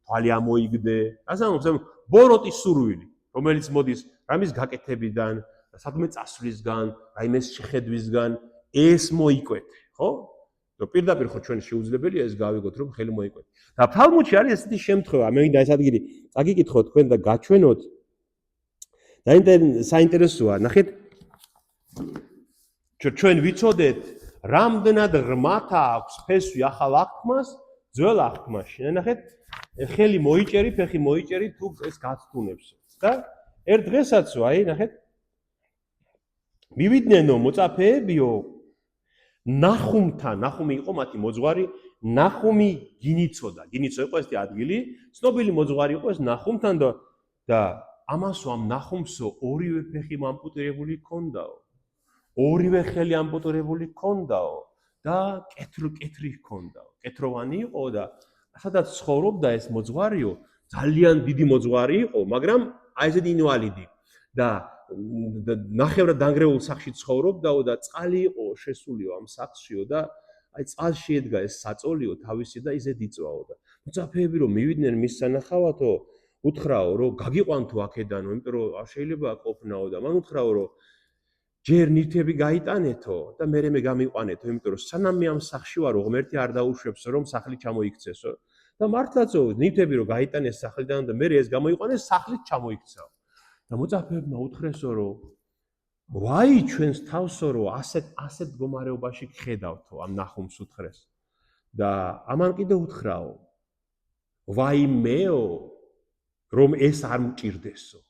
თვალი ამოიგდე. ასე ამბობს, ბოროტის სურვილი, რომელიც მოდის რამის გაკეთებიდან, სადმე წასვლისგან, რაიმეს შეხედვისგან, ეს მოიკვეთე, ხო? რომ პირდაპირ ხო ჩვენ შეუძლებელია ეს გავიგოთ, რომ ხელი მოიკვეთე. და თალმუდში არის ესეთი შემთხვევა, მე მინდა ეს ადგილი წაგიკითხოთ თქვენ და გაჩვენოთ. და საინტერესოა, ნახეთ, ჩვენ ვიცოდეთ, რამდენად ღრმათა აქვს ფესვი ახალ აღთქმას, ძველ აღთქმაში. ნახეთ, ხელი მოიჭერი, ფეხი მოიჭერი, თუ ეს გაცდუნებს. და ერთ დღესაც, აი, ნახეთ, მივიდნენ მოწაფეებიო ნახუმთან, ნახუმი იყო მათი მოძღვარი, ნახუმი გინიცოდა. გინიცო იყო ესეთი ადგილი, ცნობილი მოძღვარი იყო ეს ნახუმთან და ამასო ამ ნახუმსო ორივე ფეხი ამპუტირებული ჰქონდაო. ორივე ხელი ამპუტირებული ჰქონდაო და კეთრი ჰქონდაო. კეთროვანი იყო და სადაც ცხოვრობდა ეს მოძღვარიო, ძალიან დიდი მოძღვარი იყო, მაგრამ აი ესეთი ინვალიდი და ნახევრად დანგრეულ სახლში ცხოვრობდაო და წყალი იყო შესულიო ამ სახლშიო და აი წყალში ედგა ეს საწოლიო თავისი და ისე დიწვაო და მოწაფეები რომ მივიდნენ მის სანახავათო უთხრაო რომ გაგიყვანთო აქედანო, იმიტომ რომ არ შეიძლება ყოფნაო და მან უთხრაო რომ ჯერ ნივთები გაიტანეთო და მერე მე გამიყვანეთო, იმიტომ რომ სანამ მე ამ სახლში ვარო, ღმერთი არ დაუშვებსო რომ სახლი ჩამოიქცესო და მართლაცო ნივთები რომ გაიტანეს სახლიდან და მერე ეს გამოიყვანეს სახლით ჩამოიქცაო. და მოწაფეებმა უთხრესო რომ ვაი ჩვენს თავსო რომ ასეთ მდგომარეობაში გხედავთო ამ ნახუმს უთხრეს და ამან კიდე უთხრაო ვაი მეო რომ ეს არ მჭირდესო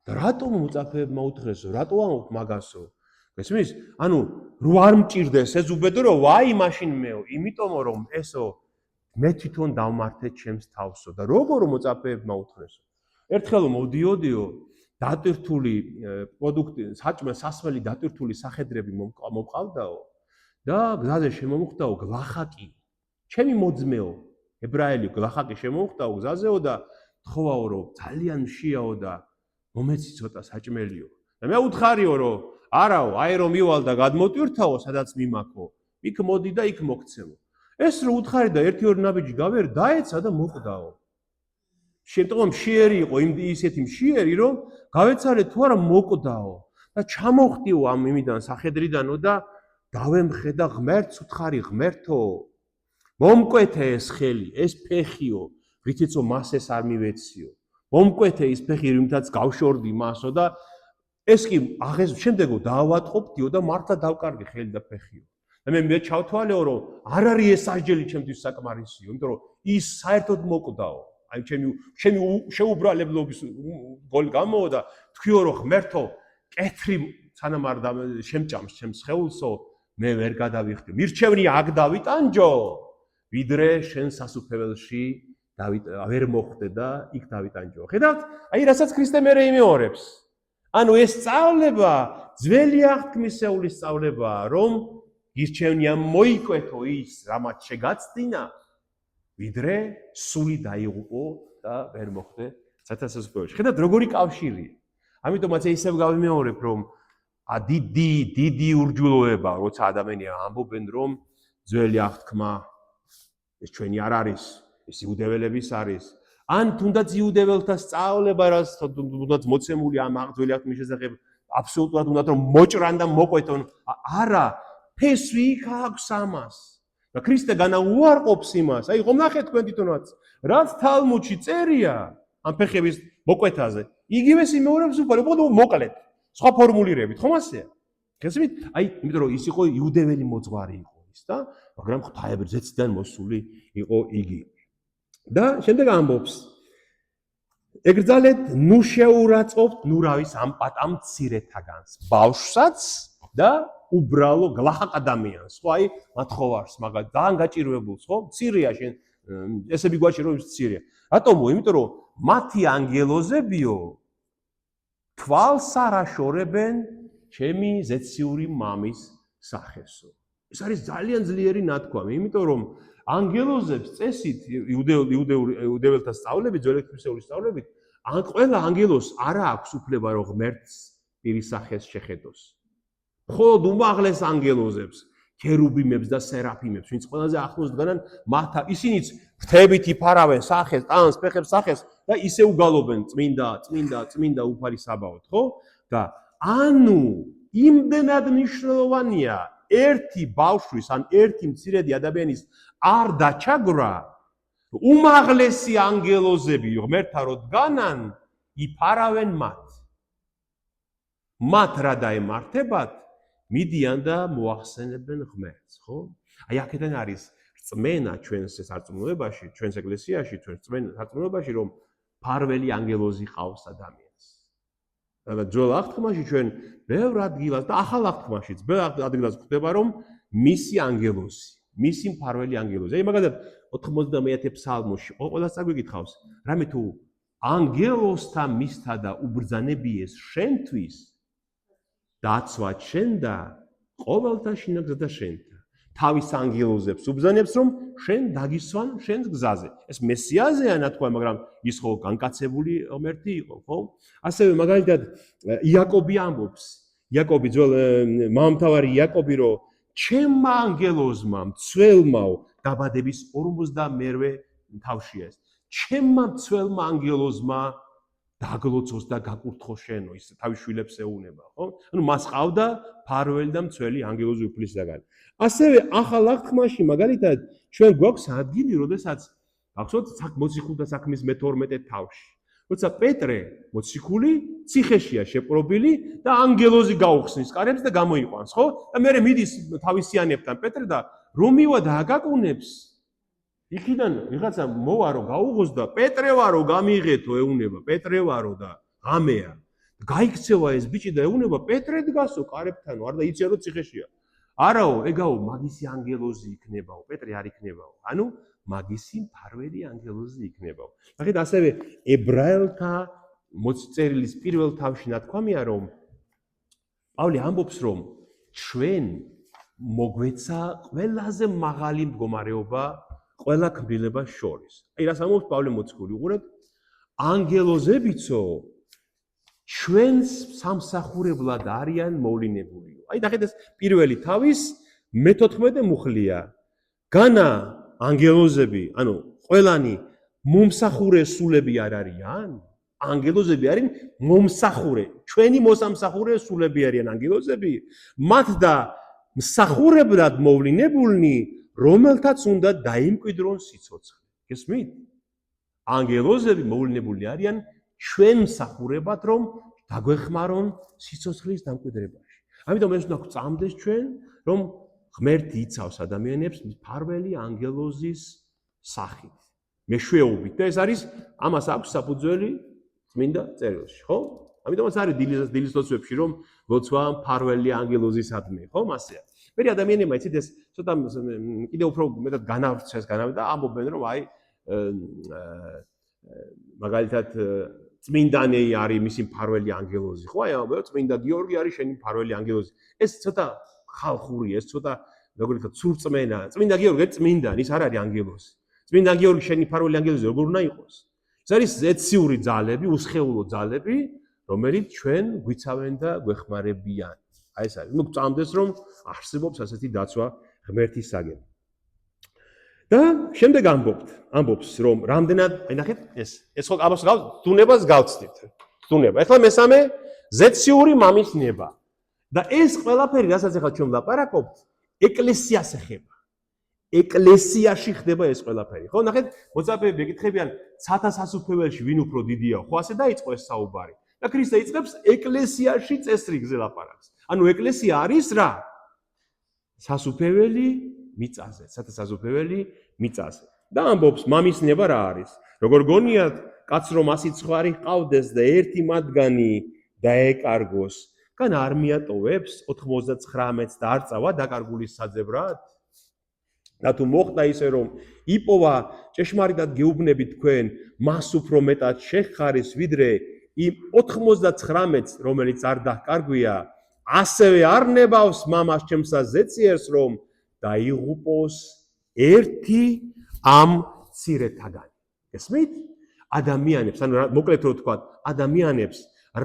და რატომ მოწაფეებმა უთხრესო რატო ამბობ მაგასო გესმის ანუ რო არ მჭირდეს ეს უბედო რომ ვაი მაშინ მეო იმიტომ რომ ესო მე თვითონ დავმართე ჩემს თავსო და როგორ მოწაფეებმა უთხრესო ერთხელ მოდიოდიო დატვირთული პროდუქტი, საჭმელ სასმელი დატვირთული სახედრები მომყავდაო და გზაზე შემომხვდაო გლახაკი. ჩემი მოძმეო, ებრაელი გლახაკი შემომხვდაო გზაზეო და თხოვაო რომ ძალიან მშიაო და მომეცი ცოტა საჭმელიო. და მე უთხარიო რომ არაო, აი რომ მივალ და გადმოტვირთაო, სადაც მიმაქო, იქ მოდი და იქ მოგცემო. ეს რო უთხარი და 1-2 ნაბიჯი გავერ დაეცა და მოკვდაო. შემდგომ მშიერი იყო ისეთი მშიერი რომ გავეცარე თუ არა მოკვდაო და ჩამოხდიო ამ იმიდან სახედრიდანო და დავემხე და ღმერთს უთხარი ღმერთო მომკვეთე ეს ხელი ეს ფეხიო რითიცო მას ეს არ მივეციო მომკვეთე ის ფეხი რითაც გავშორდი მასო და ეს კი აღეს შემდეგო დაავატყობდიო და მართლა დავკარგე ხელი და ფეხიო და მე ჩავთვალეო რომ არ არის ეს სასჯელი ჩემთვის საკმარისიო იმიტომ რომ ის საერთოდ მოკვდაო აი ჩემი შეუბრალებლობის გამო და თქვიო რომ ღმერთო კეთრი სანამ არ შემჭამს ჩემს სხეულსო მე ვერ გადავიხდი მირჩევნი აქ დავიტანჯო ვიდრე შენ სასუფეველში ვერ მოხვდე და იქ დავიტანჯო ხედავთ აი რასაც ქრისტე მერე იმეორებს ანუ ეს სწავლება ძველი აღთქმისეული სწავლებაა რომ გირჩევნია მოიკვეთო ის რამაც შეგაცდინა ვიდრე სული დაიღუპო და ვერ მოხვდე სასუფეველში. ხედავთ როგორი კავშირია. ამიტომაც ისევ გავიმეორებ რომ დიდი ურჯულოება როცა ადამიანია ამბობენ რომ ძველი აღთქმა ეს ჩვენი არ არის, ეს იუდეველების არის. ან თუნდაც იუდეველთა სწავლება რაც თუნდაც მოცემული ამ ძველი აღთქმის შესახებ აბსოლუტურად უნდა რომ მოჭრან და მოყვეთონ. არა, ფესვი იქ აქვს ამას. და ქრისტე განაუარყოფს იმას. აი ხომ ნახეთ თქვენ თვითონაც, რაც თალმუდში წერია ამ ფეხების მოკვეთაზე. იგივეს იმეორებს უფრო მოკლედ, სხვა ფორმულირებით, ხომ ასეა? გესმით? აი, იმიტომ რომ ის იყო იუდეველი მოძღვარი იყო ის და მაგრამ ღვთაებრძეციდან მოსული იყო იგი. და შემდეგ ამბობს ეგრძალეთ ნუ შეურაცხყოფთ ნურავის ამ პატამ მცირეთაგანს, ბავშვსაც და უბრალო გლახაკ ადამიანს, ხო აი მათხოვარს, მაგრამ ძალიან გაჭირვებულს, ხო? მცირეა შენ ესები გვაჭირ რომ მცირეა. რატომო? იმიტომ რომ მათი ანგელოზებიო თვალს არ აშორებენ ჩემი ზეციური მამის სახესო. ეს არის ძალიან ძლიერი ნათქვამი, იმიტომ რომ ანგელოზებს წესით იუდეველთა სწავლებით, ძველი ქრისტიანული სწავლებით, ყველა ანგელოზს არ აქვს უფლება რომ ღმერთს პირის სახეს შეხედოს. მხოლოდ უმაღლეს ანგელოზებს, ქერუბიმებს და სერაფიმებს, ვინც ყველაზე ახლოს დგანან, მათ ისინიც ფრთებით იფარავენ სახეს, ტანს, ფეხებს სახეს და ისე უგალობენ წმინდა უფალი საბაოთ, ხო? და ანუ იმდენად მნიშვნელოვანია ერთი ბავშვის ან ერთი მცირედი ადამიანის არ დაჩაგვრა, უმაღლესი ანგელოზები ღმერთთან რო დგანან, იფარავენ მათ. მათ რა დაემართებათ? მიდიან და მოახსენებენ ღმერთს, ხო? აი აქედან არის რწმენა ჩვენს სარწმუნოებაში, ჩვენს ეკლესიაში, ჩვენს სარწმუნოებაში, რომ ფარველი ანგელოზი ყავს ადამიანს. და ძველ აღთქმაში ჩვენ ბევრ ადგილას და ახალ აღთქმაშიც ბევრ ადგილას გვხვდება, რომ მისი ანგელოზი, მისი ფარველი ანგელოზი. აი მაგალითად 91 ფსალმოში ყველას წაგვიკითხავს, რამე თუ ანგელოზთა მისთა და უბრძანებიეს შენთვის დაცვა შენ და ყოველთა შინაგზა შენთა. თავის ანგელოზებს უბრძანებს რომ შენ დაგისვან შენს გზაზე. ეს მესიაზეა ნათქვამი, მაგრამ ის ხო განკაცებული ღმერთი იყო, ხო? ასევე მაგალითად იაკობი ამბობს, იაკობი ძველ მამამთავარი იაკობი რომ ჩემმა ანგელოზმა მცველმაო დაბადების 50-მერვე თავშია ეს. ჩემმა მცველმა ანგელოზმა დაგლოცოს და გაკურთხო შენო, ის თავის შვილებს ეუნება, ხო? ანუ მას ყავდა ფარველი და მცველი ანგელოზი უფლისაგან. ასევე ახალ აღთქმაში მაგალითად ჩვენ გვაქვს ადგილი, როდესაც გახსოვთ მოციქულთა საქმის მე-12 თავში. როცა პეტრე მოციქული ციხეშია შეპყრობილი და ანგელოზი გაუხსნის კარებს და გამოიყვანს, ხო? და მერე მიდის თავისიანებთან პეტრე და რომ მივა და აკაკუნებს იქიდან ვიღაცა მოვა რომ გაუღოს და პეტრე ვარო გამიღეთო ეუნება პეტრე ვარო და ღამეა გაიქცევა ეს ბიჭი და ეუნება პეტრე დგასო კარებთანო არ და იცია რომ ციხეშია არაო ეგაო მაგისი ანგელოზი იქნებაო პეტრე არ იქნებაო ანუ მაგისი ფარველი ანგელოზი იქნებაო ნახეთ ასევე ებრაელთა მოცწერილის პირველ თავში ნათქვამია, რომ პავლე ამბობს, რომ ჩვენ მოგვეცა ყველაზე მაღალი მდგომარეობა ყველა ქმნილებას შორის. აი რას ამბობს პავლე მოციქული, უყურეთ, ანგელოზებიცო ჩვენს სამსახურებლად არიან მოვლინებულიო. აი ნახეთ ეს პირველი თავის მე-14 მუხლია. განა ანგელოზები, ანუ ყველანი მომსახურე სულები არ არიან? ანგელოზები არიან მომსახურე, ჩვენი მოსამსახურე სულები არიან ანგელოზები, მათ და მსახურებლად მოვლინებულნი, რომელთაც უნდა დაიმკვიდრონ სიცოცხლე. გესმით? ანგელოზები მოვლინებული არიან ჩვენ მსახურებად, რომ დაგვეხმარონ სიცოცხლის დამკვიდრებაში. ამიტომ ეს უნდა გვწამდეს ჩვენ, რომ ღმერთი იცავს ადამიანებს მფარველი ანგელოზის სახით, მეშვეობით და ეს არის ამას აქვს საფუძველი წმინდა წერილში, ხო? ამიტომაც არის დილის ლოცვებში, რომ ლოცვა მფარველი ანგელოზისადმი, ხო? მასეა. მე ადამიანებმა იცით ეს ცოტა კიდევ უფრო მეტად განავრცეს და ამბობენ, რომ აი მაგალითად წმინდანი არის მისი მფარველი ანგელოზი, ხო? აი ამბობენ, წმინდა გიორგი არის შენი მფარველი ანგელოზი. ეს ცოტა ხალხური, ეს ცოტა როგორ ვთქვა, ცურწმენა. წმინდა გიორგი წმინდანი, ის არ არის ანგელოზი. წმინდა გიორგი შენი მფარველი ანგელოზი როგორ უნდა იყოს? ეს არის ეციური ძალები, უსხეულო ძალები, რომელიც ჩვენ გვიცავენ და გვეხმარებიან. აი ეს არის. ნუ გწამდეს, რომ არსებობს ასეთი დაცვა ღმერთისაგან. და შემდეგ ამბობს, რომ რამდენად, აი ნახეთ, ეს ხო ამას დუნებას გავცდით. დუნება. ეხლა მესამე ზეციური მამის ნება. და ეს ყველაფერი, რასაც ახლა ჩვენ ვლაპარაკობთ, ეკლესიას ეხება. ეკლესიაში ხდება ეს ყველაფერი. ხო, ნახეთ, მოწაფეები ეკითხებიან, ცათა სასუფეველში ვინ უფრო დიდია, ხო ასე დაიწყო ეს საუბარი. და ქრისტე იწყებს ეკლესიაში წესრიგზე ლაპარაკს. ანუ ეკლესია არის რა? სასუფეველი მიწაზე, ცათა სასუფეველი მიწაზე. და ამბობს, მამის ნება რა არის? როგორ გონიათ, კაც რომ 100 ცხვარი ყავდეს და ერთი მათგანი დაეკარგოს, კან არ მიატოვებს 99-ს და არ წავა დაკარგულის საძებრად? და თუ მოხდა ისე რომ იპოვა ჭეშმარიტად გეუბნებით თქვენ, მას უფრო მეტად შეხარის ვიდრე იმ 99-ს, რომელიც არ დაკარგვია, ასევე არ ნებავს მამას ჩემსა ზეციერს, რომ დაიღუპოს ერთი ამ მცირეთაგანი. გესმით? ადამიანებს, ანუ მოკლედ რო ვთქვათ, ადამიანებს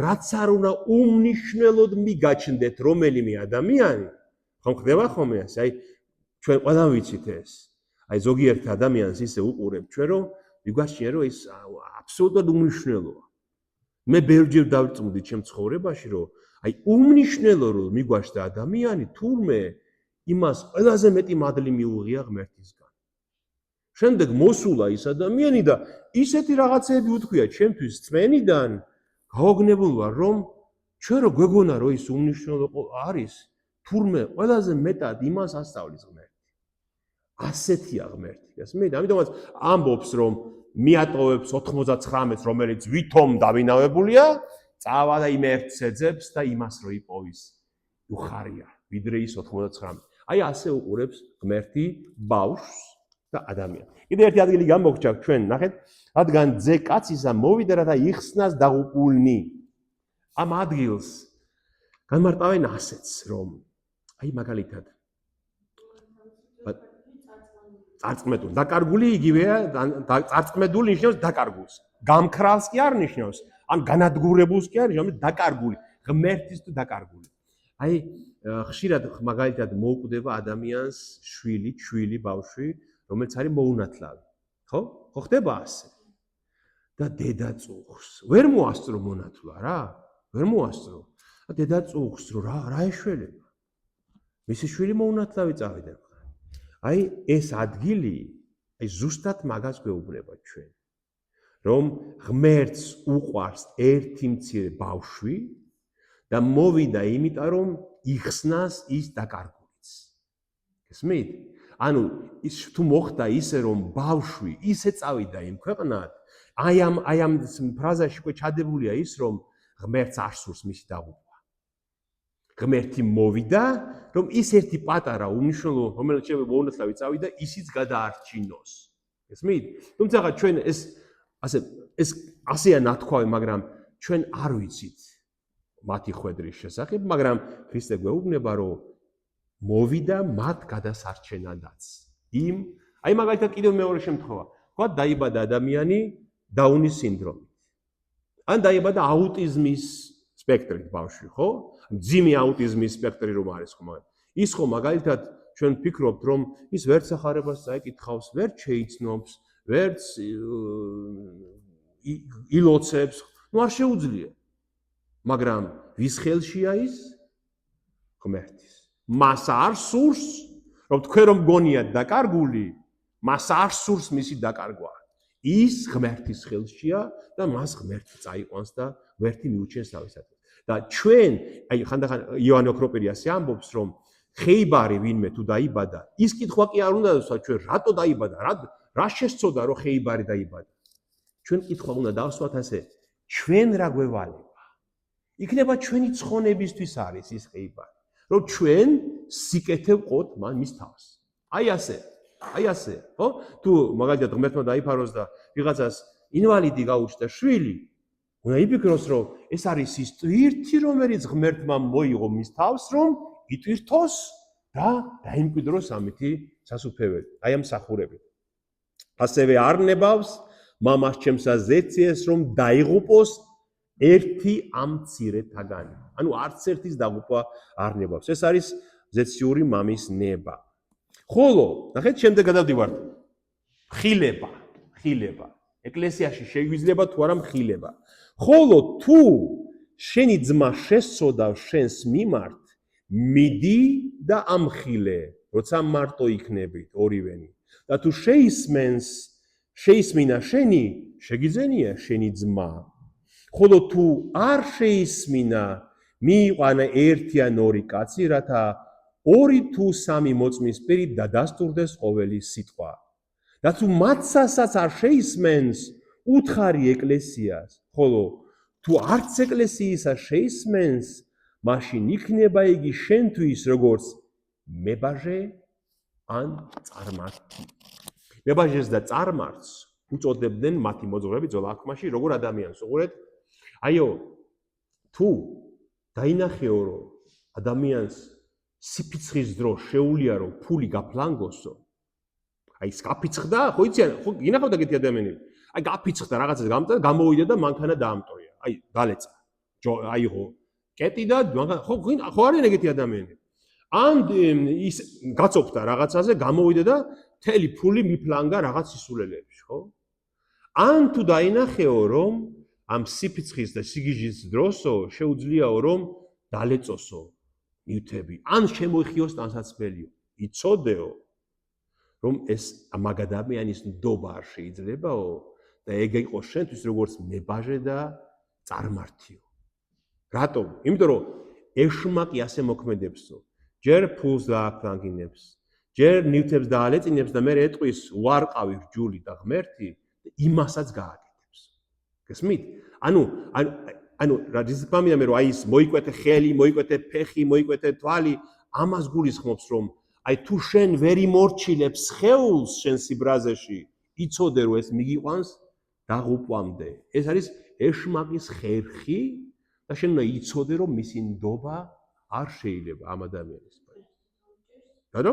რაც არ უნდა უმნიშვნელოდ მიგაჩნდეთ რომელიმე ადამიანი, ხომ ხდება ხოლმე ასე? აი ჩვენ ყველამ ვიცით ეს. აი ზოგიერთ ადამიანს ისე უყურებ ჩვენ, რომ მიგაჩნია, რომ ის აბსოლუტურად უმნიშვნელოა. მე ბევრჯერ დავწმუნდი ჩემ ცხოვრებაში, რომ აი უმნიშვნელო რომ მიგვაჩნდა ადამიანი, თურმე იმას ყველაზე მეტი მადლი მიუღია ღმერთისგან. შემდეგ მოსულა ის ადამიანი და ისეთი რაღაცები უთქვია ჩემთვის წმენიდან, გავაგნებულ ვარ, რომ ჩვენ რო გვეგონა რომ ის უმნიშვნელო არის, თურმე ყველაზე მეტად იმას ასწავლის ღმერთი. ასეთია ღმერთი, გასმით? ამიტომაც ამბობს, რომ მიატოვებს 99-ს, რომელიც ვითომ დავინავებულია, წავა და იმ ერთს ეძებს და იმას რო იპოვის. უხარია, ვიდრე ის 99. აი ასე უყურებს ღმერთი ბავშვს და ადამიანს. კიდევ ერთი ადგილი გამოგჩა ჩვენ, ნახეთ, რადგან ძე კაცისა მოვიდა და იხსნას დაღუპულნი. ამ ადგილს განმარტავენ ასეც, რომ აი მაგალითად წარწმედული, დაკარგული იგივეა, წარწმედული ნიშნავს დაკარგულს. გამქრალს კი არ ნიშნავს, ან განადგურებულს კი არ ნიშნავს, დაკარგული, ღმერთის თუ დაკარგული. აი ხშირად მაგალითად მოუკვდება ადამიანს შვილი, ბავშვი, რომელიც არის მოუნათლავი. ხო? ხო ხდება ასე. და დედა წუხს. ვერ მოასწრო მონათლა რა? ვერ მოასწრო. და დედა წუხს, რომ რა ეშველება? მისი შვილი მოუნათლავი წავიდა. აი ეს ადგილი, აი ზუსტად მაგას გვეუბნება ჩვენ. რომ ღმერთს უყვარს ერთი მცირე ბავშვი და მოვიდა იმიტომ რომ იხსნას ის დაკარგულიც. გესმით? ანუ ის თუ მოხდა ისე რომ ბავშვი ისე წავიდა იმ ქვეყნად, აი ამ ფრაზაში უკვე ჩადებულია ის რომ ღმერთს არ სურს მისი დაღუპვა. ღმერთი მოვიდა რომ ის ერთი პატარა უმნიშვნელო რომელიც შეიძლება მოუნათლავი წავიდა ისიც გადაარჩინოს. გესმით? თუმცა ჩვენ ესეა ნათქვამი, მაგრამ ჩვენ არ ვიცით მათი ხვედრის შესახებ, მაგრამ ქრისტე გვეუბნება, რომ მოვიდა მათ გადასარჩენადაც. აი მაგალითად კიდევ მეორე შემთხვევა. თქვა დაიბადა ადამიანი დაუნის სინდრომით. ან დაიბადა აუტიზმის სპექტრით ბავშვი, ხო? მძიმე აუტიზმის სპექტრი რომ არის ხო? ის ხო მაგალითად ჩვენ ვფიქრობთ, რომ ის ვერც ახარებას წაიკითხავს, ვერც შეიცნობს, ვერც ილოცებს, არ შეუძლია. მაგრამ ვის ხელშია ის? ღმერთის. მას არ სურს, რომ თქვენ რომ გონიათ დაკარგული, მას არ სურს მისი დაკარგვა. ის ღმერთის ხელშია და მას ღმერთი წაიყვანს და ღმერთი მიუჩენს თავისათვის. და ჩვენ, აი ხანდახან იოანე ოქროპირი ასე ამბობს, რომ ხეიბარი ვინმე თუ დაიბადა, ის კითხვა კი არ უნდა დავსვათ ჩვენ, რატო დაიბადა, რა შესწოდა რომ ხეიბარი დაიბადა. ჩვენ კითხვა უნდა დავსვათ ასე, ჩვენ რა გვევალება. იქნება ჩვენი ცხონებისთვის არის ის ხეიბარი, რომ ჩვენ სიკეთე ვყოთ მის თავს. აი ასე, ხო? თუ მაგალითად ღმერთმა დაიფაროს და ვიღაცას ინვალიდი გაუჩნდა შვილი, უნდა იფიქროს, რომ ეს არის ის ტვირთი, რომელიც ღმერთმა მოიღო მის თავს, რომ იტვირთოს და დაიმკვიდროს ამითი სასუფეველი. აი ამ სახურებით. ასევე არ ნებავს მამას ჩემსა ზეციეს, რომ დაიღუპოს ერთი ამ მცირეთაგანი. ანუ არც ერთის დაღუპვა არ ნებავს. ეს არის ზეციური მამის ნება. ხოლო, ნახეთ, შემდეგ გადავდივართ. ხილება. ეკლესიაში შეგვიძლია თუ არა ხილება. ხოლო თუ შენი ძმა შესწოდავს შენს მიმართ, მიდი და ამხილე, როცა მარტო იქნებით ორივენი. და თუ შეისმინა შენი, შეგიძენია შენი ძმა. ხოლო თუ არ შეისმინა, მიიყვანა ერთი ან ორი კაცი, რათა 2 თუ 3 მოწმის პირით დადასტურდეს ყოველი სიტყვა. და თუ მათსასაც არ შეისმენს, უთხარი ეკლესიას, ხოლო თუ არც ეკლესიისა შეისმენს, მაშინ იქნება იგი შენთვის როგორც მებაჟე ან წარმართი. მებაჟეს და წარმართს უწოდებდნენ მათი მოძღვრები ძველ აღთქმაში, როგორ ადამიანს უყურეთ. აიო, თუ დაინახეო, რომ ადამიანს სიფიცხის დრო შეუძლია რომ ფული გაფლანგოსო, აი გაფიცხდა, ხო იციან, ხო გინახავთ ეგეთი ადამიანები. აი გაფიცხდა რაღაცას გამწა, გამოვიდა და მანქანა დაამტოია. აი დალეცა. აიღო კეტი და ხო არიან ეგეთი ადამიანები. ან ის გაწოფდა რაღაცაზე, გამოვიდა და მთელი ფული მიფლანგა რაღაც სისულელეებში, ხო? ან თუ დაინახეო, რომ ამ სიფიცხის და სიგიჟის დროსო შეუძლიაო რომ დალეწოსო ნივთები, ან შემოიხიოს ტანსაცმელიო, იცოდეო, რომ ეს მაგ ადამიანის ნდობა არ შეიძლებაო და ეგ იყოს შენთვის როგორც მებაჟე და წარმართიო. რატომ? იმიტომ რომ ეშმაკი ასე მოქმედებსო. ჯერ ფულს დააფლანგინებს, ჯერ ნივთებს დაალეწინებს და მერე ეტყვის უარყავი რჯული და ღმერთი და იმასაც გააკეთებს. გესმით? ანუ რა ძისპამია მე რომ აი ის მოიკვეთე ხელი, მოიკვეთე ფეხი, მოიკვეთე თვალი, ამას გულისხმობს რომ აი თუ შენ ვერ იმორჩილებს ხეულს შენ სიბრაზეში, იცოდე რომ ეს მიგიყვანს დაღუპვამდე. ეს არის ეშმაკის ხერხი და შენ უნდა იცოდე რომ მისი ნდობა არ შეიძლება ამ ადამიანის. რა?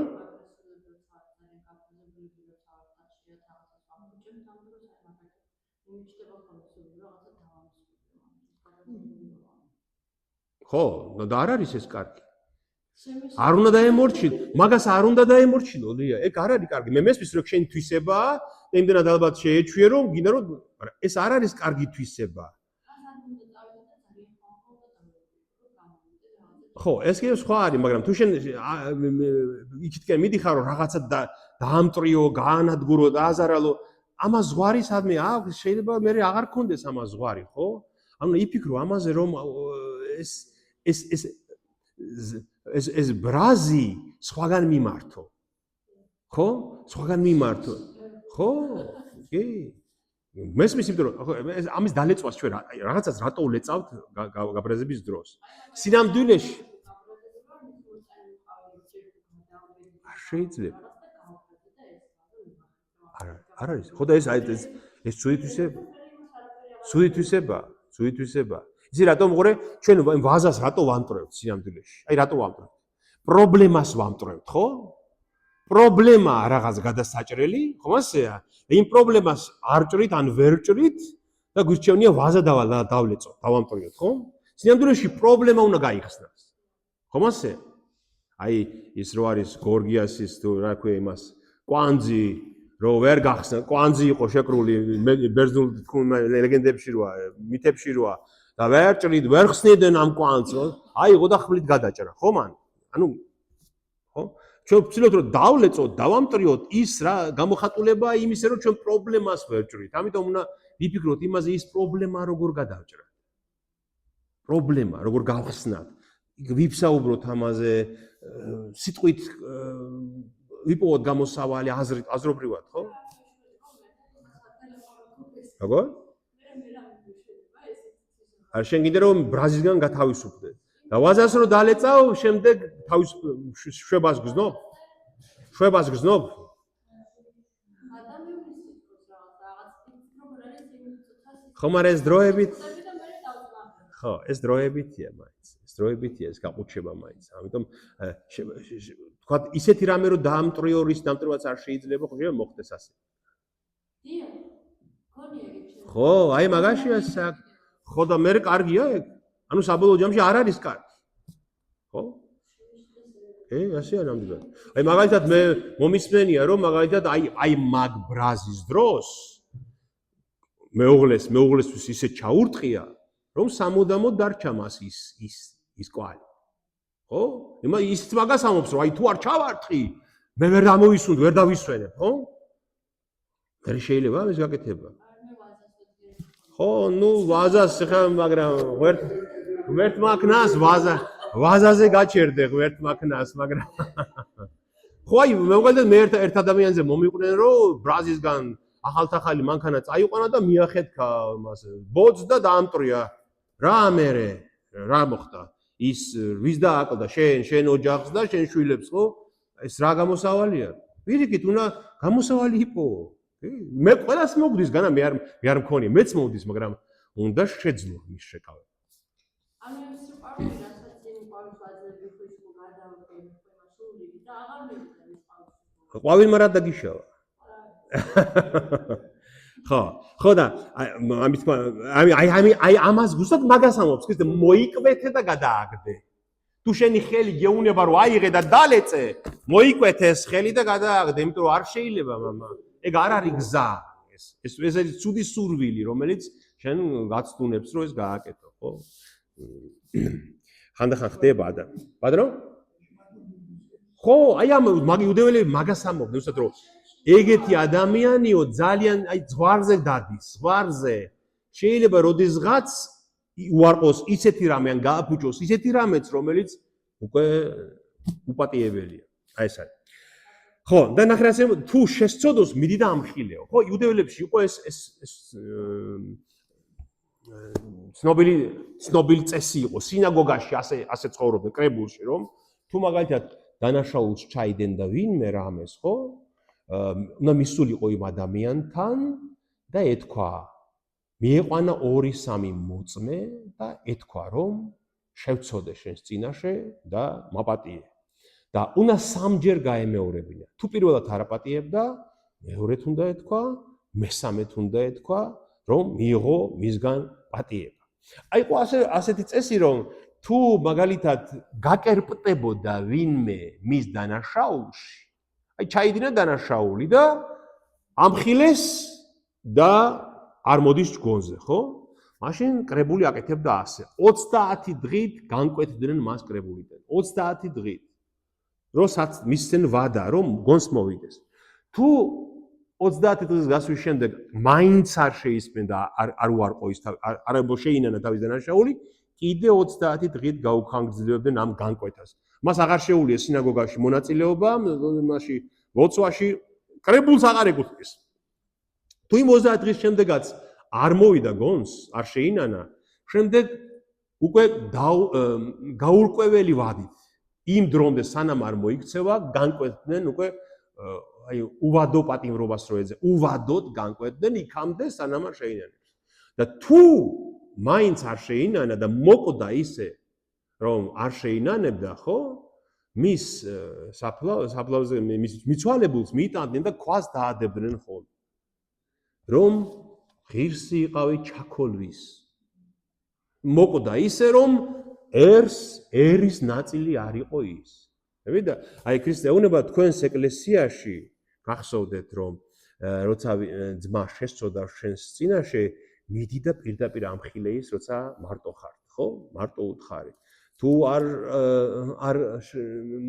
ხო, და არ არის ეს კარგი. არ უნდა დაემორჩილო, მაგას არ უნდა დაემორჩილო, ლია, ეგ არ არის კარგი. მე მესმის რომ შენი თვისებაა, იმდენად ალბათ შეეჩვიე რომ გინდა რომ ეს არ არის კარგი თვისება. ხო, ეს კიდევ სხვა არის, მაგრამ თუ შენ იქითკენ მიდიხარ რომ რაღაცა დაამტრიო, გაანადგურო, დააზარალო, ამას ზღვარი სადმე აქვს, შეიძლება მე აღარ გქონდეს ამას ზღვარი, ხო? ანუ იფიქრო ამაზე რომ ეს ბრაზი სხვაგან მიმართო. ხო? სხვაგან მიმართო. ხო? კი. მესმის იმიტომ რომ ამის დალეწვას ჩვენ რაღაცას რატო ვლეწავთ გაბრაზების დროს. სინამდვილეში არ შეიძლება. არ არის. ხო და ეს ცუდითვისება. სუითვისება. იცი რატომ მღერე ჩვენ ვაზას რატო ვამტვრევთ სინამდვილეში? აი რატო ვამტვრევთ? პრობლემას ვამტვრევთ, ხო? პრობლემაა რაღაც გადასაჭრელი, ხომ ასეა? იმ პრობლემას არ ჭრით ან ვერ ჭრით და გვირჩევნია ვაზა დავლეწოთ, დავამტვრიოთ, ხო? სინამდვილეში პრობლემა უნდა გაიხსნას. ხომ ასე? აი ის რო არის გორგიასის თუ რა ქვია იმას კვანძი რო ვერ გახსნა, კვანძი იყო შეკრული ბერძნულ ლეგენდებში როა, მითებში როა და ვერ ჭრით, ვერ ხსნიდნენ ამ კვანძს, აი იყო და ხმლით გადაჭრა, ხო მან? ანუ ხო? ჩვენ ვცდილობთ რომ დავლეწოთ, დავამტვრიოთ ის რა გამოხატულებაა იმისა რომ ჩვენ პრობლემას ვერ ჭრით. ამიტომ უნდა ვიფიქროთ იმაზე ის პრობლემა როგორ გადავჭრათ. პრობლემა როგორ გავხსნათ. ვიფსაუბროთ ამაზე სიტყვით ვიპოვოთ გამოსავალი აზრობრივად, ხო? როგორ? არ შენ გინდა რომ ბრაზისგან გათავისუფლდე. და ვაზას რო დალეწავ, შემდეგ თავის შვებას გზნობ? შვებას გზნობ? ხომ არა ეს დროებით? ხო, ეს დროებითია მაინც. ეს დროებითია, ეს გაყუჩება მაინც. ამიტომ თქვა ისეთი რამე რო დაამტრიორის დამტრევაც არ შეიძლება, ხო შეიძლება მოხდეს ასე. დიახ. გონია ეგეთი. ხო, აი მაგაშია საკ. ხო და მე კარგია ეგ? ანუ საბოლოო ჯამში არ არის კარგი. ხო? ასეა ნამდვილად. აი მაგალითად მე მომისმენია რომ მაგალითად აი მაგ ბრაზის დროს მეუღლესთვის ისე ჩაურტყია რომ სამუდამოდ დარჩა მას ის კვალი. ხო? ისიც მაგას ამობს რომ აი თუ არ ჩავარტყი, მე ვერ დამოვისუნდ, ვერ დავისვენებ, ხო? ვერ შეიძლება ეს გაკეთება. ხო, ნუ ვაზას ხა, მაგრამ ღერთ მაქნას ვაზაზე გაჩერდე ღერთ მაქნას, მაგრამ ხო აი მოგალდა მე ერთ ადამიანზე მომიყვნენ რომ ბრაზისგან ახალთახალი მანქანა წაიყვანა და მიახეთქა მას ბოძს და დაამტრია. რა მერე? რა მოხდა? ის ვის დააკლდა? შენ ოჯახს და შენ შვილებს, ხო? ეს რა გამოსავალია? პირიქით, უნდა გამოსავალი იპოვო. მე ყველას მოგდის, განა მე არ მქონია, მეც მოგდის, მაგრამ უნდა შეძლო მის შეკავება. ანუ ის პარკი რასაც იმ პარკს აძლევს ის გადავყენ მასული და აღარ მივიდა ის პარკი. ყვავილმა რა დაგიშავა? ხო და აი ამას გუსტად მაგას ამობს, ის მოიკვეთე და გადააგდე. თუ შენი ხელი გეუნება რომ აიღე და დალეწე, მოიკვეთე ეს ხელი და გადააგდე, იმიტომ რომ არ შეიძლება მამა. ეგ არ არის გზა. ეს არის ცუდი სურვილი, რომელიც შენ გაცდუნებს რომ ეს გააკეთო, ხო? ხანდახან ხდება და პატრო? ხო, აი ამ იუდეველები მაგას ამბობენ, უბრალოდ რომ ეგეთი ადამიანიო ძალიან აი ზღვარზე დადის, ზღვარზე. შეიძლება როდესღაც უარყოს ისეთი რამე ან გააფუჭოს ისეთი რამეც, რომელიც უკვე უპატიებელია. აი ეს არის. ხო, და ნახე რა შეიძლება თუ შესწოდოს მიდი და ამხილეო. ხო, იუდეველებში იყო ეს ცნობილი წესი იყო სინაგოგაში ასე ცხოვრობდნენ კრებულში, რომ თუ მაგალითად დანაშაულს ჩაიდენ და ვინმე რამეს, ხო? უნდა მისულიყო იმ ადამიანთან და ეთქვა მieყვანა 2-3 მოწმე და ეთქვა რომ შევწოდე შენს წინაშე და მაპატიე და უნდა 3-ჯერ გაემეორებინა. თუ პირველად არ აპატიებდა, მეორედ უნდა ეთქვა, მესამედ უნდა ეთქვა, რომ მიიღო მისგან პატიება. აი ყო ასეთი წესი რომ თუ მაგალითად გაკერპტებოდა ვინმე მის დანაშაულში, აი ჩაიდინა დანაშაული და ამხილეს და არ მოდის ჯგონზე, ხო? მაშინ კრებული აკეთებდა ასე. 30 დღით განკვეთდნენ მას კრებულიდან. 30 დღით. როსაც მისცენ ვადა, რომ გონს მოვიდეს. თუ 30 დღის გასვლის შემდეგ მაინც არ შეისმენდა არ უარყო ის არ შეინანა თავის დანაშაული, კიდე 30 დღით გაუხანგრძლივებდნენ ამ განკვეთას. მას აღარ შეუძლია სინაგოგაში მონაწილეობა, მასში ლოცვაში კრებულს აღარ ეკუთვნის. თუ იმ 30 დღის შემდეგაც არ მოვიდა გონს, არ შეინანა, შემდეგ უკვე გაურკვეველი ვადით იმ დრომდე სანამ არ მოიქცევა, განკვეთდნენ უკვე აი უვადო პატიმრობას რო ეძე, უვადოდ განკვეთდნენ იქამდე სანამ არ შეინანებს. და თუ მაინც არ შეინანა და მოკვდა ისე, რომ არ შეინანებდა, ხო? მის საფლავზე მის მიცვალებულს მიიტანდნენ და ქვას დაადებდნენ ხოლმე. რომ ღირსი იყავი ჩაქოლვის. მოკვდა ისე, რომ ერის ნაწილი არ იყო ის. და აი ქრისტიანობა თქვენს ეკლესიაში გახსოვდეთ, რომ როცა ძმა შესწოდა შენს წინაშე, მიდი და პირდაპირ ამხილეის, როცა მარტო ხართ, ხო? მარტო უთხარი. თუ არ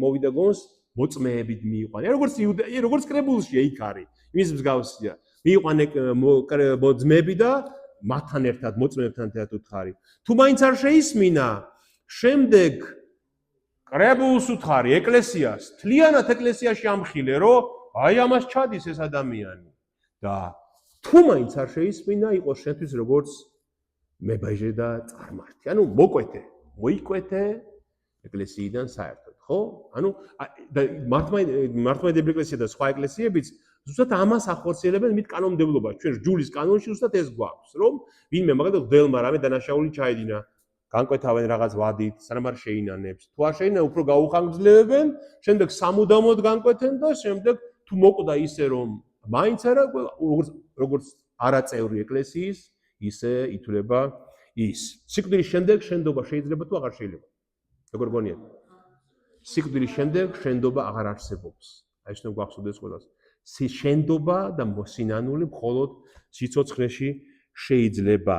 მოვიდა გონს, მოწმეებით მიიყვანე. როგორც კრებულშია იქ არის. იმის მსგავსია. მიიყვანე მოწმეები და მათთან ერთად მოწმეებთან ერთად უთხარი. თუ მაინც არ შეისმინა, შემდეგ კრებულს უთხარი ეკლესიას, თლიანად ეკლესიაში ამხილე, რომ აი ამას ჩადის ეს ადამიანი. და თუ მაინც არ შეისმინა, იყოს შენთვის როგორც მებაჟე და წარმართი. ანუ მოიკვეთე ეკლესიიდან საერთოდ, ხო? ანუ მართლმადიდებელი ეკლესია და სხვა ეკლესიებიც ზუსტად ამას ახორციელებენ მით კანონმდებლობას. ჩვენ ჯულის კანონში ზუსტად ეს გვაქვს, რომ ვინმე მაგალითად ღდელმა რამე დანაშაული ჩაედინა, განკვეთავენ რაღაც ვადით, სანამ არ შეინანებს. თუ არ შეინანა, უფრო გაუხანგრძლივებენ, შემდეგ სამუდამოდ განკვეთენ და შემდეგ თუ მოკვდა ისე, რომ მაინც არა, როგორც არაწევრი ეკლესიის, ისე ითვლება ის. სიკვდილის შემდეგ შენდობა შეიძლება თუ აღარ შეიძლება. როგორ გონიათ? სიკვდილის შემდეგ შენდობა აღარ არსებობს. აი ეს უნდა გვახსოვდეს ყველას. შენდობა და მოსინანული მხოლოდ სიცოცხლეში შეიძლება.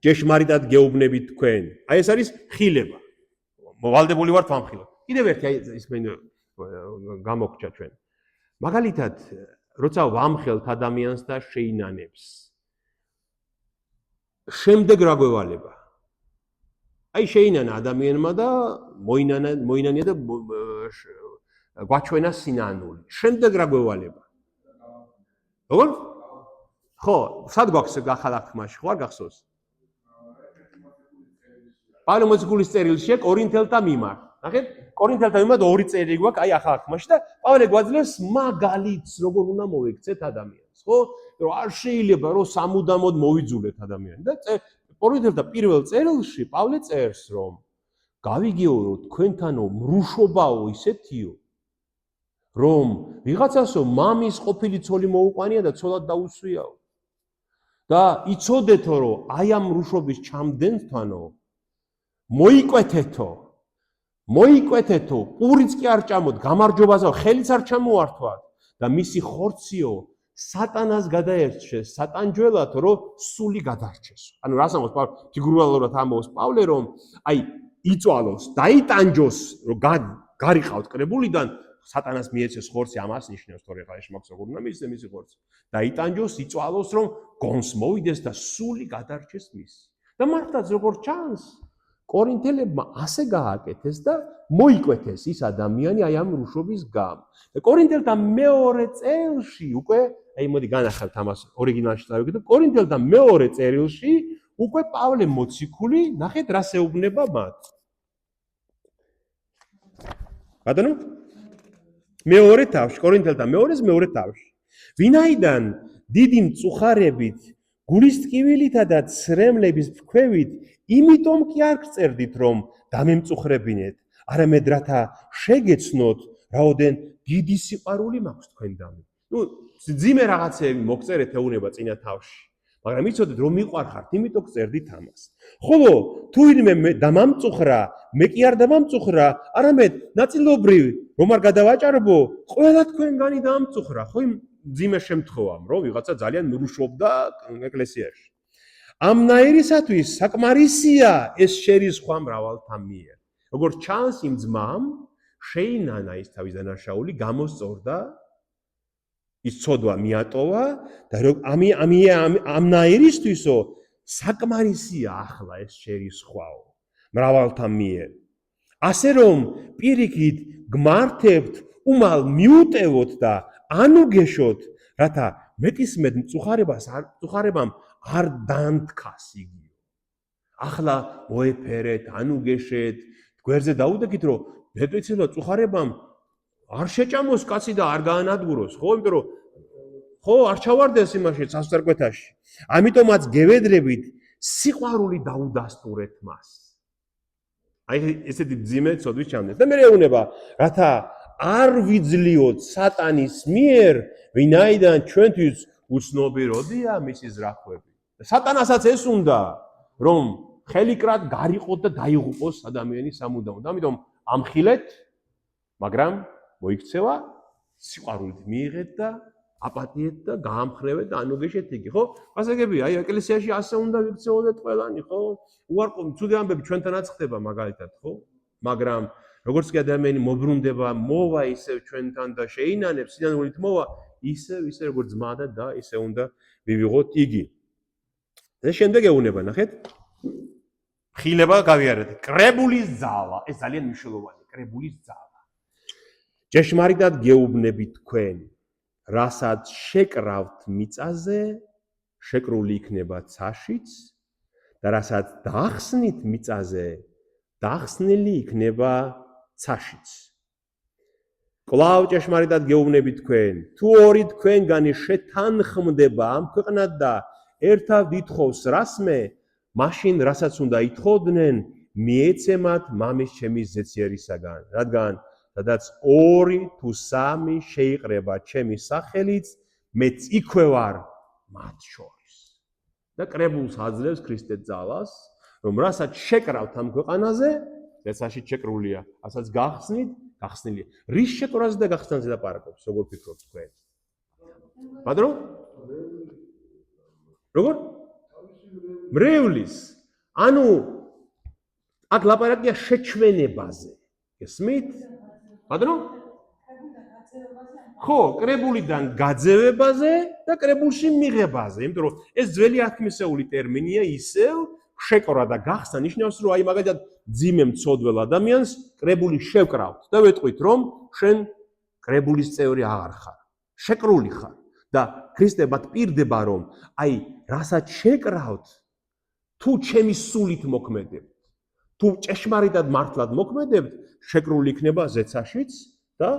ჭეშმარიტად გეუბნებით თქვენ. აი ეს არის ხილება. მოვალდებული ვართ ვამხილოთ. კიდევ ერთი აი ის გამოგჭა ჩვენ. მაგალითად, როცა ვამხელთ ადამიანს და შეინანებს. შემდეგ რა გვევალება? აი შეინანა ადამიანმა და მოინანია და გვაჩვენა სინანული. შემდეგ რა გვევალება? როგორ? ხო, სად გვაქვს ახალახთმაში, ხო არ გახსოვს? პავლე მოციქულის წერილშია კორინთელთა მიმართ. ნახეთ, კორინთელთა მიმართ 2 წერილი გვაქვს აი ახალახთმაში და პავლე გვაძლევს მაგალითს, როგორ უნდა მოიქცეთ ადამიანს, ხო? რომ არ შეიძლება რომ სამუდამოდ მოვიძულეთ ადამიანი და კორინთელთა პირველ წერილში პავლე წერს, რომ გავიგეო რომ თქვენთანო მრუშობაო ისეთიო, რომ ვიღაცასო მამის ყოფილი ცოლი მოუყვანია და ცოლად დაუსვიაო. და იცოდეთო რომ აი ამ მრუშობის ჩამდენთანო მოიკვეთეთო, ყურიც კი არ ჭამოთ, გამარჯვებასო, ხელიც არ ჩამოართვათ და მისი ხორციო სატანას გადაერჩეს, სატანჯველად, რომ სული გადარჩეს. ანუ რას ამბობს პავლე? ფიგურალურად ამბობს პავლე, რომ აი იწვალოს, დაიტანჯოს, რომ გარიყავთ კრებულიდან, სატანას მიეცეს ხორცი, ამას ნიშნავს, თორე ხა ეს მაქვს როგორ უნდა მისცე მისი ხორცი. დაიტანჯოს, იწვალოს, რომ გონს მოვიდეს და სული გადარჩეს მისი. და მართლაც როგორ ჩანს, კორინთელებმა ასე გააკეთეს და მოიკვეთეს ის ადამიანი აი ამ რუშობის გამო. და კორინთელთა მეორე წერილში უკვე, აი მოდი განახავთ ამას ორიგინალში წავიდეთ, კორინთელთა მეორე წერილში უკვე პავლე მოციქული, ნახეთ რას ეუბნება მათ. ბატონო? მეორე თავში, კორინთელთა მეორე თავში. ვინაიდან დიდი მწუხარებით, გულის ტკივილითა და ცრემლების ფქვევით, იმიტომ კი არ გწერდით, რომ დამემწუხრებინეთ, არამედ რათა შეგეცნოთ, რაოდენ დიდი სიყვარული მაქვს თქვენდამი. ძიმე რაღაცები მოგწერეთ ეუბნება წინა თავში. მაგრამ იცოდეთ რომ მიყვარხართ, იმიტომ გწერდით ამას. ხოლო თუ ვინმე დამამწუხრა, მე კი არ დამამწუხრა, არამედ ნაწილობრივ რომ არ გადავაჭარბო, ყველა თქვენგანი დამამწუხრა, ხო იმ ძიმე შემთხვევამ, რომ ვიღაცა ძალიან მრუშობდა ეკლესიაში. ამნაირისათვის საკმარისია ეს შერისხვა მრავალთა მიერ. როგორც ჩანს იმ ძმამ შეინანა ის თავის დანაშაული, გამოსწორდა ის ცოდვა მიატოვა და ამნაირისთვისო საკმარისია ახლა ეს შერისხვაო მრავალთა მიერ. ასე რომ პირიქით გმართებთ უმალ მიუტევოთ და ანუგეშოთ, რათა მეტისმედ მწუხარებამ არ დანთქას იგიო. ახლა მოეფერეთ, ანუგეშეთ, გვერდზე დაუდექით, რომ მეტისმედ მწუხარებამ არ შეჭამოს კაცი და არ გაანადგუროს, ხო? იმიტომ რომ ხო არ ჩავარდეს იმაში სასწარკვეთაში. ამიტომაც გევედრებით სიყვარული დაუდასტურეთ მას. აი ესეთი ძიმე ცოდვის ჩამდეს. და მე ეუბნება, რათა არ ვიძლიოთ სატანის მიერ, ვინაიდან ჩვენთვის უცნობი როდია მისი ზრახვები. სატანასაც ეს უნდა, რომ ხელიკრად გარიყოთ და დაიღუპოს ადამიანის სამუდამოდ. ამიტომ ამხილეთ, მაგრამ მოიქცევა სიყვარულით მიიღეთ და აპატიეთ და გაამხრევეთ და ანუგეშეთ იგი, ხო? გასაგებია, აი ეკლესიაში ასე უნდა ვიქცეოდეთ ყველანი, ხო? უარყოფით, ცუდი ამბები ჩვენთანაც ხდება მაგალითად, ხო? მაგრამ როგორც კი ადამიანი მოbrunდება, მოვა ისევ ჩვენთან და შეინანებს, სინანულით მოვა, ისე როგორც ძმა და და ისე უნდა ვივიღოთ იგი. და შემდეგ ეუბნება, ნახეთ? ხილება გავიარეთ. კრებულის ძალა, ეს ძალიან მნიშვნელოვანია, კრებულის ძალა. ჭეშმარიტად გეუბნებით თქვენ, რასაც შეკრავთ მიწაზე, შეკრული იქნება ცაშიც და რასაც დაახსნით მიწაზე, დაახსნილი იქნება ცაშიც. კვლავ ჭეშმარიტად გეუბნებით თქვენ, თუ ორი თქვენგანი შეთანხმდება ამ ქვეყნად და ერთად ითხოვს რასმე, მაშინ რასაც უნდა ითხოვდნენ, მიეცემათ მამის ჩემის ზეციერისაგან, რადგან სადაც 2 თუ 3 შეიყრება ჩემი სახელით, მეც იქვე ვარ მათ შორის. და კრებულს აძლევს ქრისტე ძალას, რომ რასაც შეკრავთ ამ ქვეყანაზე, ზეცაში შეკრულია, ასაც გახსნით, გახსნილია. რის შეკრაზე და გახსნაზე ლაპარაკობს, როგორ ფიქრობთ თქვენ? ბატონო? როგორ? მრევლის. ანუ აქ ლაპარაკია შეჩვენებაზე. გესმით? ბატონო? ხო, კრებულიდან გაძევებაზე და კრებულში მიღებაზე, იმიტომ რომ ეს ძველი ათქმისეული ტერმინია, ისევ შეკრა და გახსნა ნიშნავს, რომ აი მაგალითად ძიმე მცოდველ ადამიანს კრებული შევკრავთ და ვეტყვით, რომ შენ კრებულის წევრი აღარ ხარ, შეკრული ხარ და ქრისტე მათ პირდება, რომ აი რასაც შეკრავთ, თუ ჩემი სულით მოქმედებთ, თუ ჭეშმარიტად მართლად მოქმედებთ, შეკრული იქნება ზეცაშიც და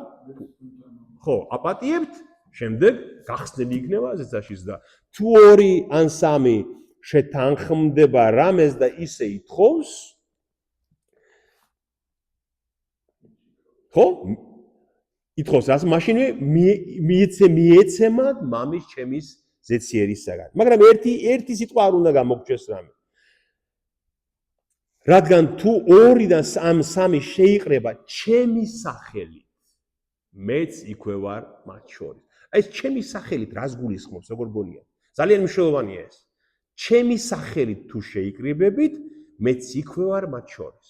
ხო, აპატიებთ, შემდეგ გახსნილი იქნება ზეცაშიც და თუ 2 ან 3 შეთანხმდება რამეს და ისე ითხოვს, ხო? ითხოვს რას, მაშინვე მიეცემათ მამის ჩემის ზეციერისაგან. მაგრამ ერთი სიტყვა არ უნდა გამოგჩეს რამე. რადგან თუ 2 და 3 შეიყრება ჩემი სახელით, მეც იქვე ვარ მათ შორის. აი ეს ჩემი სახელით რას გულისხმობს, როგორ გონია? ძალიან მნიშვნელოვანია ეს. ჩემი სახელით თუ შეიკრიბებით, მეც იქვე ვარ მათ შორის.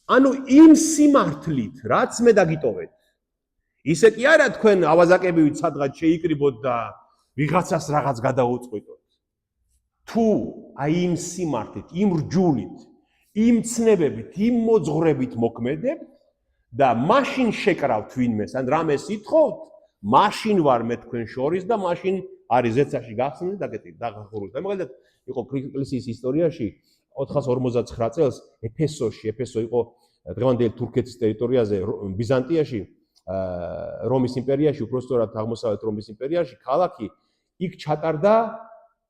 ანუ იმ სიმართლით, რაც მე დაგიტოვეთ. ისე კი არა თქვენ ავაზაკებივით სადღაც შეიკრიბოთ და ვიღაცას რაღაც გადაუწყვიტოთ. თუ აი იმ სიმართლით, იმ რჯულით, იმ ცნებებით, იმ მოძღვრებით მოქმედებთ და მაშინ შეკრავთ ვინმეს, ან რამეს ითხოვთ, მაშინ ვარ მე თქვენ შორის და მაშინ არის ზეცაში გახსნილი და დაღუპული. და მაგალითად იყო ეკლესიის ისტორიაში 459 წელს ეფესო იყო დღევანდელი თურქეთის ტერიტორიაზე, ბიზანტიაში, რომის იმპერიაში, უпростоრად აღმოსავლეთ რომის იმპერიაში, ქალაქი იქ ჩატარდა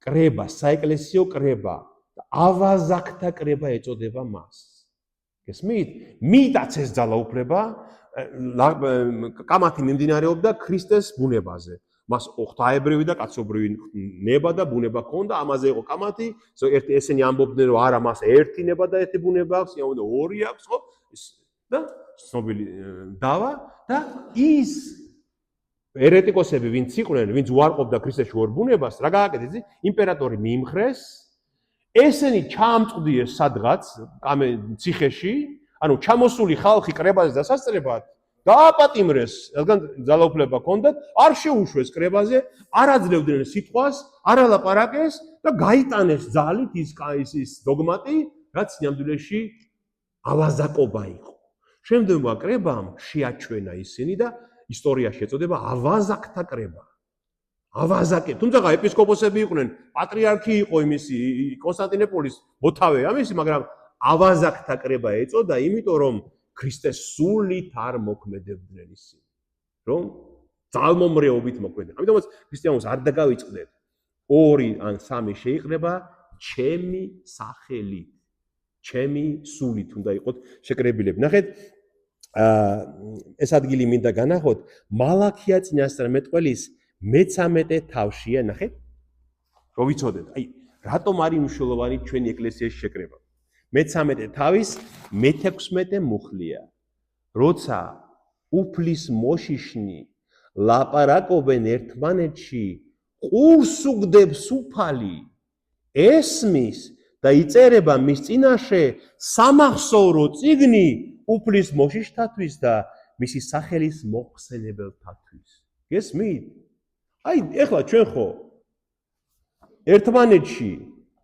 კრება, საეკლესიო კრება და ავაზაკთა კრება ეწოდება მას. გესმით? მიიტაც ეს ძალაუფლება, კამათი მიმდინარეობდა ქრისტეს ბუნებაზე. მას ღვთაებრივი და კაცობრივი ნება და ბუნება ჰქონდა, ამაზე იყო კამათი, ესენი ამბობდნენ, რომ არა, მას ერთი ნება და ერთი ბუნება აქვს, იმავე 2 აქვს, ხო? და ცნობილი დავა და ის ერეტიკოსები, ვინც იყვნენ, ვინც უარყოფდა ქრისტეში ორ ბუნებას, რა გააკეთეს? იმპერატორი მიიმხრეს, ესენი ჩაამწყვდიეს სადღაც ციხეში, ანუ ჩამოსული ხალხი კრებაზე დასასწრებად დააპატიმრეს, რადგან ძალაუფლება ჰქონდათ, არ შეუშვეს კრებაზე, არ აძლევდნენ სიტყვას, არ ალაპარაკეს და გაიტანეს ძალით ის დოგმატი, რაც ნამდვილში ავაზაკობა იყო. შემდგომმა კრებამ შეაჩვენა ისინი და ისტორიაში ეწოდება ავაზაკთა კრება. ავაზაკე, თუმცა ეპისკოპოსები იყვნენ, პატრიარქი იყო იმისი კონსტანტინოპოლის მოთავე ამისი, მაგრამ ავაზაკთა კრება ეწოდა, იმიტომ რომ ქრისტეს სულით არ მოქმედებდნენ ისინი, რომ ძალმომრეობით მოქმედებდნენ. ამიტომაც ქრისტიანობას არ დაგავიწყდეთ 2 ან 3 შეიყრება ჩემი სახელით, ჩემი სულით უნდა იყოთ შეკრებილები. ნახეთ, ეს ადგილი მინდა განახოთ, მალაქია წინასწარმეტყველის მე-13 თავშია, ნახეთ, რომ ვიცოდეთ, აი, რატომ არის მნიშვნელოვანი ჩვენი ეკლესიის შეკრება. მე-13 თავის მე-16 მუხლია. როცა უფლის მოშიშნი ლაპარაკობენ ერთმანეთში, ყურს უგდებს უფალი, ესმის და იწერება მის წინაშე სამახსოვრო წიგნი უფლის მოშიშთათვის და მისი სახელის მოხსენებელთათვის. გესმით? აი, ეხლა ჩვენ ხო ერთმანეთში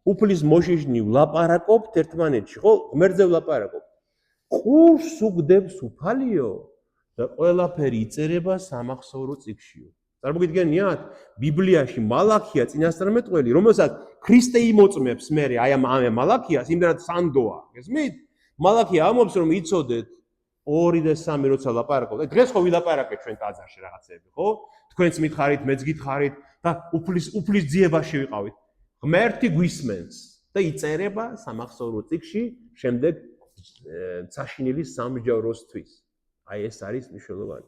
უფლის მოშიშნი ვლაპარაკობთ ერთმანეთში, ხო? ღმერთზე ვლაპარაკობთ. ყურს უგდებს უფალიო და ყველაფერი იწერება სამახსოვრო წიგნშიო. წარმოგიდგენიათ, ბიბლიაში მალაქია წინასწარმეტყველი, რომელსაც ქრისტე იმოწმებს მერე აი ამ მალაქიას, იმდენად სანდოა. გესმით? მალაქია ამბობს, რომ იცოდეთ 2 და 3 როცა ლაპარაკობთ. აი დღეს ხო ვილაპარაკეთ ჩვენ ტაძარში რაღაცები, ხო? თქვენც მითხარით, მეც გითხარით და უფლის ძიებაში ვიყავით. ღმერთი გვისმენს და იწერება სამახსოვრო წიგნში შემდეგ წაშინილი სამსჯავროსთვის. აი ეს არის მნიშვნელოვანი.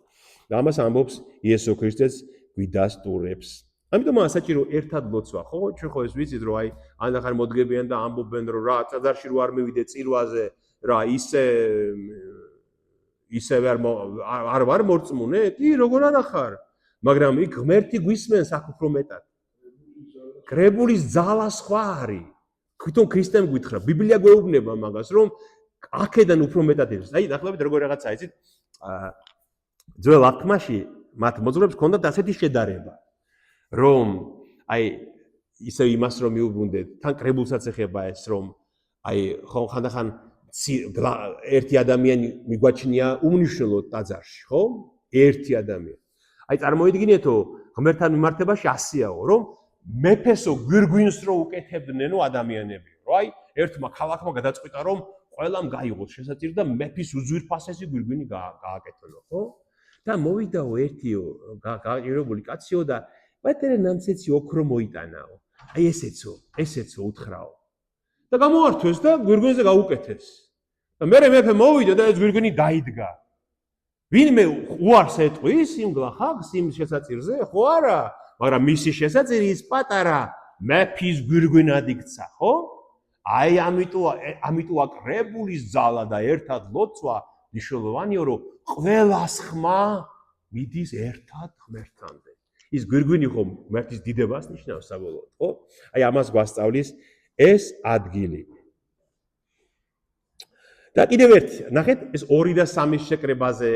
და ამას ამბობს იესო ქრისტეც გვიდასტურებს. ამიტომ საჭირო ერთად ლოცვა, ხო? ჩვენ ხო ეს ვიცით, რომ აი ანახარ მოდგებიან და ამბობენ, რომ რა ტაძარში რო არ მივიდე წირვაზე, რა ისე არ ვარ მორწმუნე? კი, როგორ არ ახარ? მაგრამ იქ ღმერთი გვისმენს აქ უფრო მეტად. კრებულის ძალა სხვა არის. თვითონ ქრისტემ გითხრა, ბიბლია გვეუბნება მაგას, რომ აქედან უფრო მეტად ის. აი, ნახეთ როგორ რაღაცა იცით? ძველ აღთქმაში მათ მოძღვრებს ჰქონდათ ასეთი შედარება, რომ აი ისე იმას რომ მიუბრუნდეთ, თან კრებულსაც ეხება ეს, რომ აი ხანდახან ერთი ადამიანი მიგვაჩნია უმნიშვნელო ტაძარში, ხო? ერთი ადამიანი. აი წარმოიდგინეთო, ღმერთთან მიმართებაში ასეაო, რომ მეფესო გვირგვინს რო უკეთებდნენო ადამიანები, რომ აი ერთმა ქალაქმა გადაწყვიტა, რომ ყველამ გაიღოს შესაწირი და მეფის უძვირფასესი გვირგვინი გააკეთონო, ხო? და მოვიდაო ერთიო გააჭირებული კაციო და პეტრე ნამცეცი ოქრო მოიტანაო. აი ესეცო უთხრაო. და გამოართვეს და გვირგვინზე გაუკეთეს. და მერე მეფე მოვიდა და ეს გვირგვინი დაიდგა. ვინმე უარს ეტყვის იმ გლახაკს იმ შესაწირზე? ხო არა, მაგრამ მისი შესაწირი ის პატარა მეფის გვირგვინად იქცა, ხო? აი ამიტომ კრებულის ძალა და ერთად ლოცვა მნიშვნელოვანია, რომ ყველას ხმა მიდის ერთად ღმერთამდე. ის გვირგვინი ხო ღმერთის დიდებას ნიშნავს საბოლოოდ, ხო? აი ამას გვასწავლის ეს ადგილი. და კიდევ ერთი, ნახეთ, ეს 2 და 3 შეკრებაზე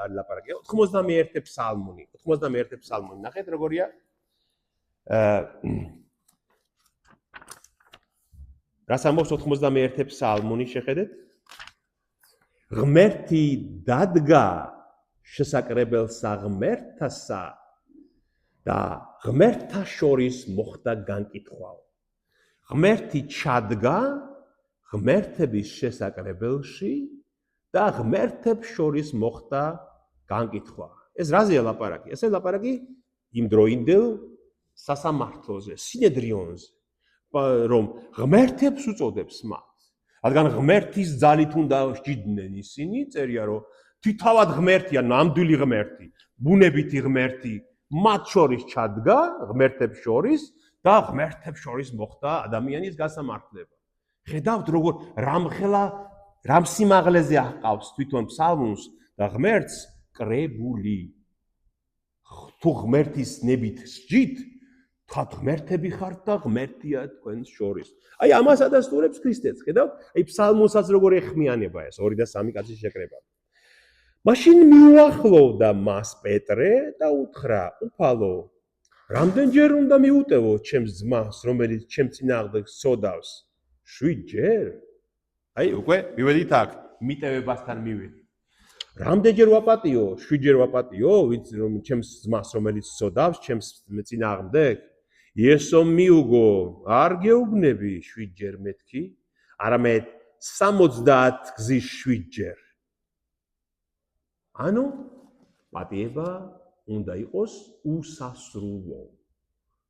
არის ლაპარაკი. 91 ფსალმუნი, ნახეთ როგორია? რას ამბობს 91 ფსალმუნი, შეხედეთ? ღმერთი დადგა შესაკრებელსა ღმერთასა და ღმერთთა შორის მოხდა განკითხვაო. ღმერთი ჩადგა ღმერთების შესაკრებელში და ღმერთებს შორის მოხდა განკითხვა. ეს რაზეა ლაპარაკი? ესე ლაპარაკი იმ დროინდელ სასამართლოზე, სინედრიონზე, რომ ღმერთებს უწოდებს მათ. რადგან ღმერთის ძალით უნდა სჯიდნენ ისინი, წერია რომ თვითავად ღმერთია, ნამდვილი ღმერთი, ბუნებითი ღმერთი მათ შორის ჩადგა, ღმერთებს შორის და ღმერთებს შორის მოხდა ადამიანის გასამართლება. ხედავთ როგორ რამ სიმაღლეზე აყავს თვითონ ფსალმუნს და ღმერთს კრებული. თუ ღმერთის ნებით სჯით, თქვათ ღმერთები ხართ და ღმერთია თქვენს შორის. აი ამას ადასტურებს ქრისტეც, ხედავთ? აი ფსალმუნსაც როგორ ეხმიანება ეს 2 და 3 კაცის შეკრება. მაშინ მიუახლოვდა მას პეტრე და უთხრა, უფალო, რამდენჯერ უნდა მიუტევო ჩემს ძმას, რომელიც ჩემ წინააღმდეგ სოდავს? 7 ჯერ? აი, უკვე მივედით აქ, მიტევებასთან მივედით. რამდენჯერ ვაპატიო? 7 ჯერ ვაპატიო, ვინც რომ ჩემს ძმას, რომელიც სოდავს ჩემს წინააღმდეგ? იესო მიუგო, არ გეუბნები 7 ჯერ მეთქი, არამედ 70 გზის 7 ჯერ. ანუ პატიება უნდა იყოს უსასრულო.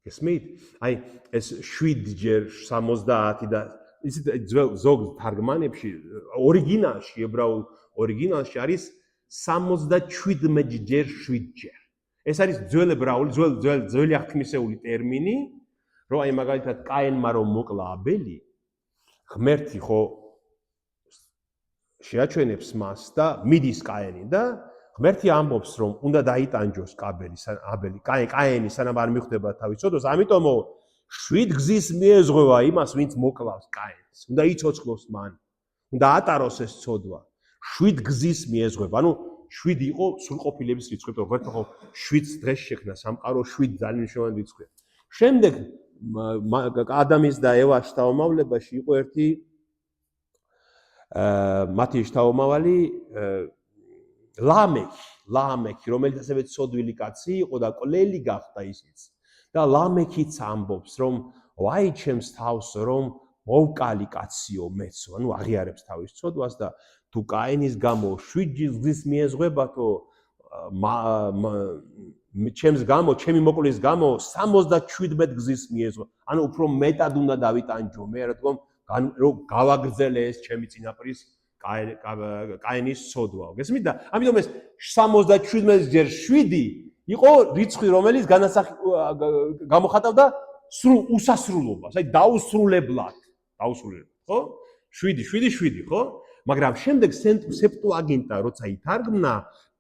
გესმით? აი ეს 7-ჯერ 70 და ისეთ ზოგ თარგმანებში ორიგინალში, ებრაულ ორიგინალში არის 77-ჯერ 7-ჯერ. ეს არის ძველ ებრაული, ძველი აღთქმისეული ტერმინი, რომ აი მაგალითად კაენმა რომ მოკლა აბელი, ღმერთი ხო შეაჩვენებს მას და მიდის კაენი და ღმერთი ამბობს რომ უნდა დაიტანჯოს აბელი, კაენი სანამ არ მიხვდება თავის ცოდვას, ამიტომ 7 გზის მიეზღვევა იმას, ვინც მოკლავს კაენს. უნდა იცოცხლოს მან, უნდა ატაროს ეს ცოდვა. 7 გზის მიეზღვევა. ანუ 7 იყო სრულყოფილების რიცხვი, თორე ღმერთმა ხო 7 დღეს შექმნა სამყარო, 7 ძალიან მნიშვნელოვანი რიცხვია. შემდეგ ადამის და ევას შთამომავლებაში იყო ერთი მათი შთამომავალი ლამექი, რომელიც ასევე ცოდვილი კაცი იყო და კვლელი გახდა ისიც. და ლამექიც ამბობს, რომ ვაი ჩემს თავს, რომ მოვკალი კაციო მეცო, ანუ აღიარებს თავის ცოდვას და თუ კაენის გამო 7 გზის მიეზღვებათო, ჩემს გამო, ჩემი მოკლის გამო 77 გზის მიეზღვა. ანუ უფრო მეტად უნდა დავიტანჯო მე, რადგან რომ გავაგრძელე ეს ჩემი წინაპრის კაენის ცოდვაო. გესმით და ამიტომ ეს 77-ჯერ 7 იყო რიცხვი, რომელიც გამოხატავდა სრულ უსასრულობას, აი დაუსრულებლად, ხო? 7, ხო? მაგრამ შემდეგ სეპტუაგინტა როცა ითარგმნა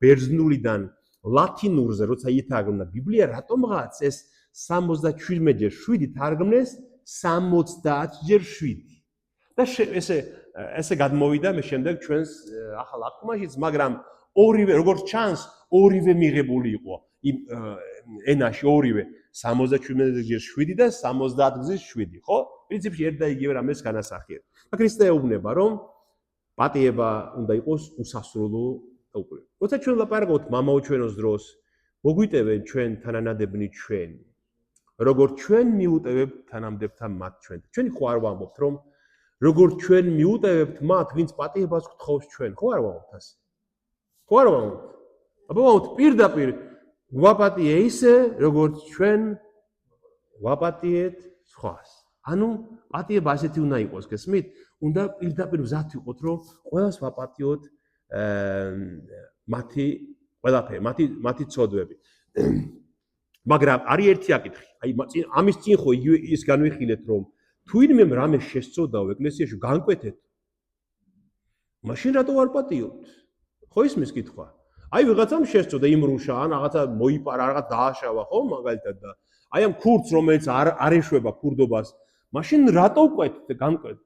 ბერძნულიდან ლათინურზე, როცა ითარგმნა ბიბლია, რატომღაც ეს 77-ჯერ 7 თარგმნეს 70-ჯერ 7. და ესე გადმოვიდა მე შემდეგ ჩვენს ახალ აღთქმაშიც, მაგრამ ორივე, როგორც ჩანს, ორივე მიღებული იყო იმ ენაში, ორივე 77-ჯერ 7 და 70-გზის 7, ხო? პრინციპში ერთ და იგივე რამეს განასახიერებს. და ქრისტე ეუბნება, რომ პატიება უნდა იყოს უსასრულო და უპირობო. როცა ჩვენ ლაპარაკობთ მამაო ჩვენოს დროს, მოგვიტევენ ჩვენ თანანადებნი ჩვენი. როგორც ჩვენ მიუტევებთ თანამდებთან მათ ჩვენ. ჩვენი ხო არ ვამბობთ, რომ როგორც ჩვენ მიუტევებთ მათ, ვინც პატიებას გთხოვს ჩვენ, ხო არ ვამბობთ ასე? ხო არ ვამბობთ? აბა ვამბობთ პირდაპირ გვაპატიე ისე, როგორც ჩვენ ვაპატიეთ სხვას. ანუ პატიება ასეთი უნდა იყოს, გესმით? უნდა პირდაპირ მზად ვიყოთ, რომ ყველას ვაპატიოთ მათი ცოდვები. მაგრამ არის ერთი აკითხი. აი ამის წინ ხო ის განვიხილეთ, რომ თუ ინმემ რამე შესწოდაო ეკლესიაში განკვეთეთ. მაშინ რატო არ პატიობთ? ხო ისმის კითხვა. აი ვიღაცამ შესწოდა იმრუშა, ან რაღაცა მოიპარა, რაღაც დააშავა, ხო, მაგალითად და აი ამ ქურდს, რომელიც არ ეშვება ქურდობას, მაშინ რატო ყვეთ, განკვეთ?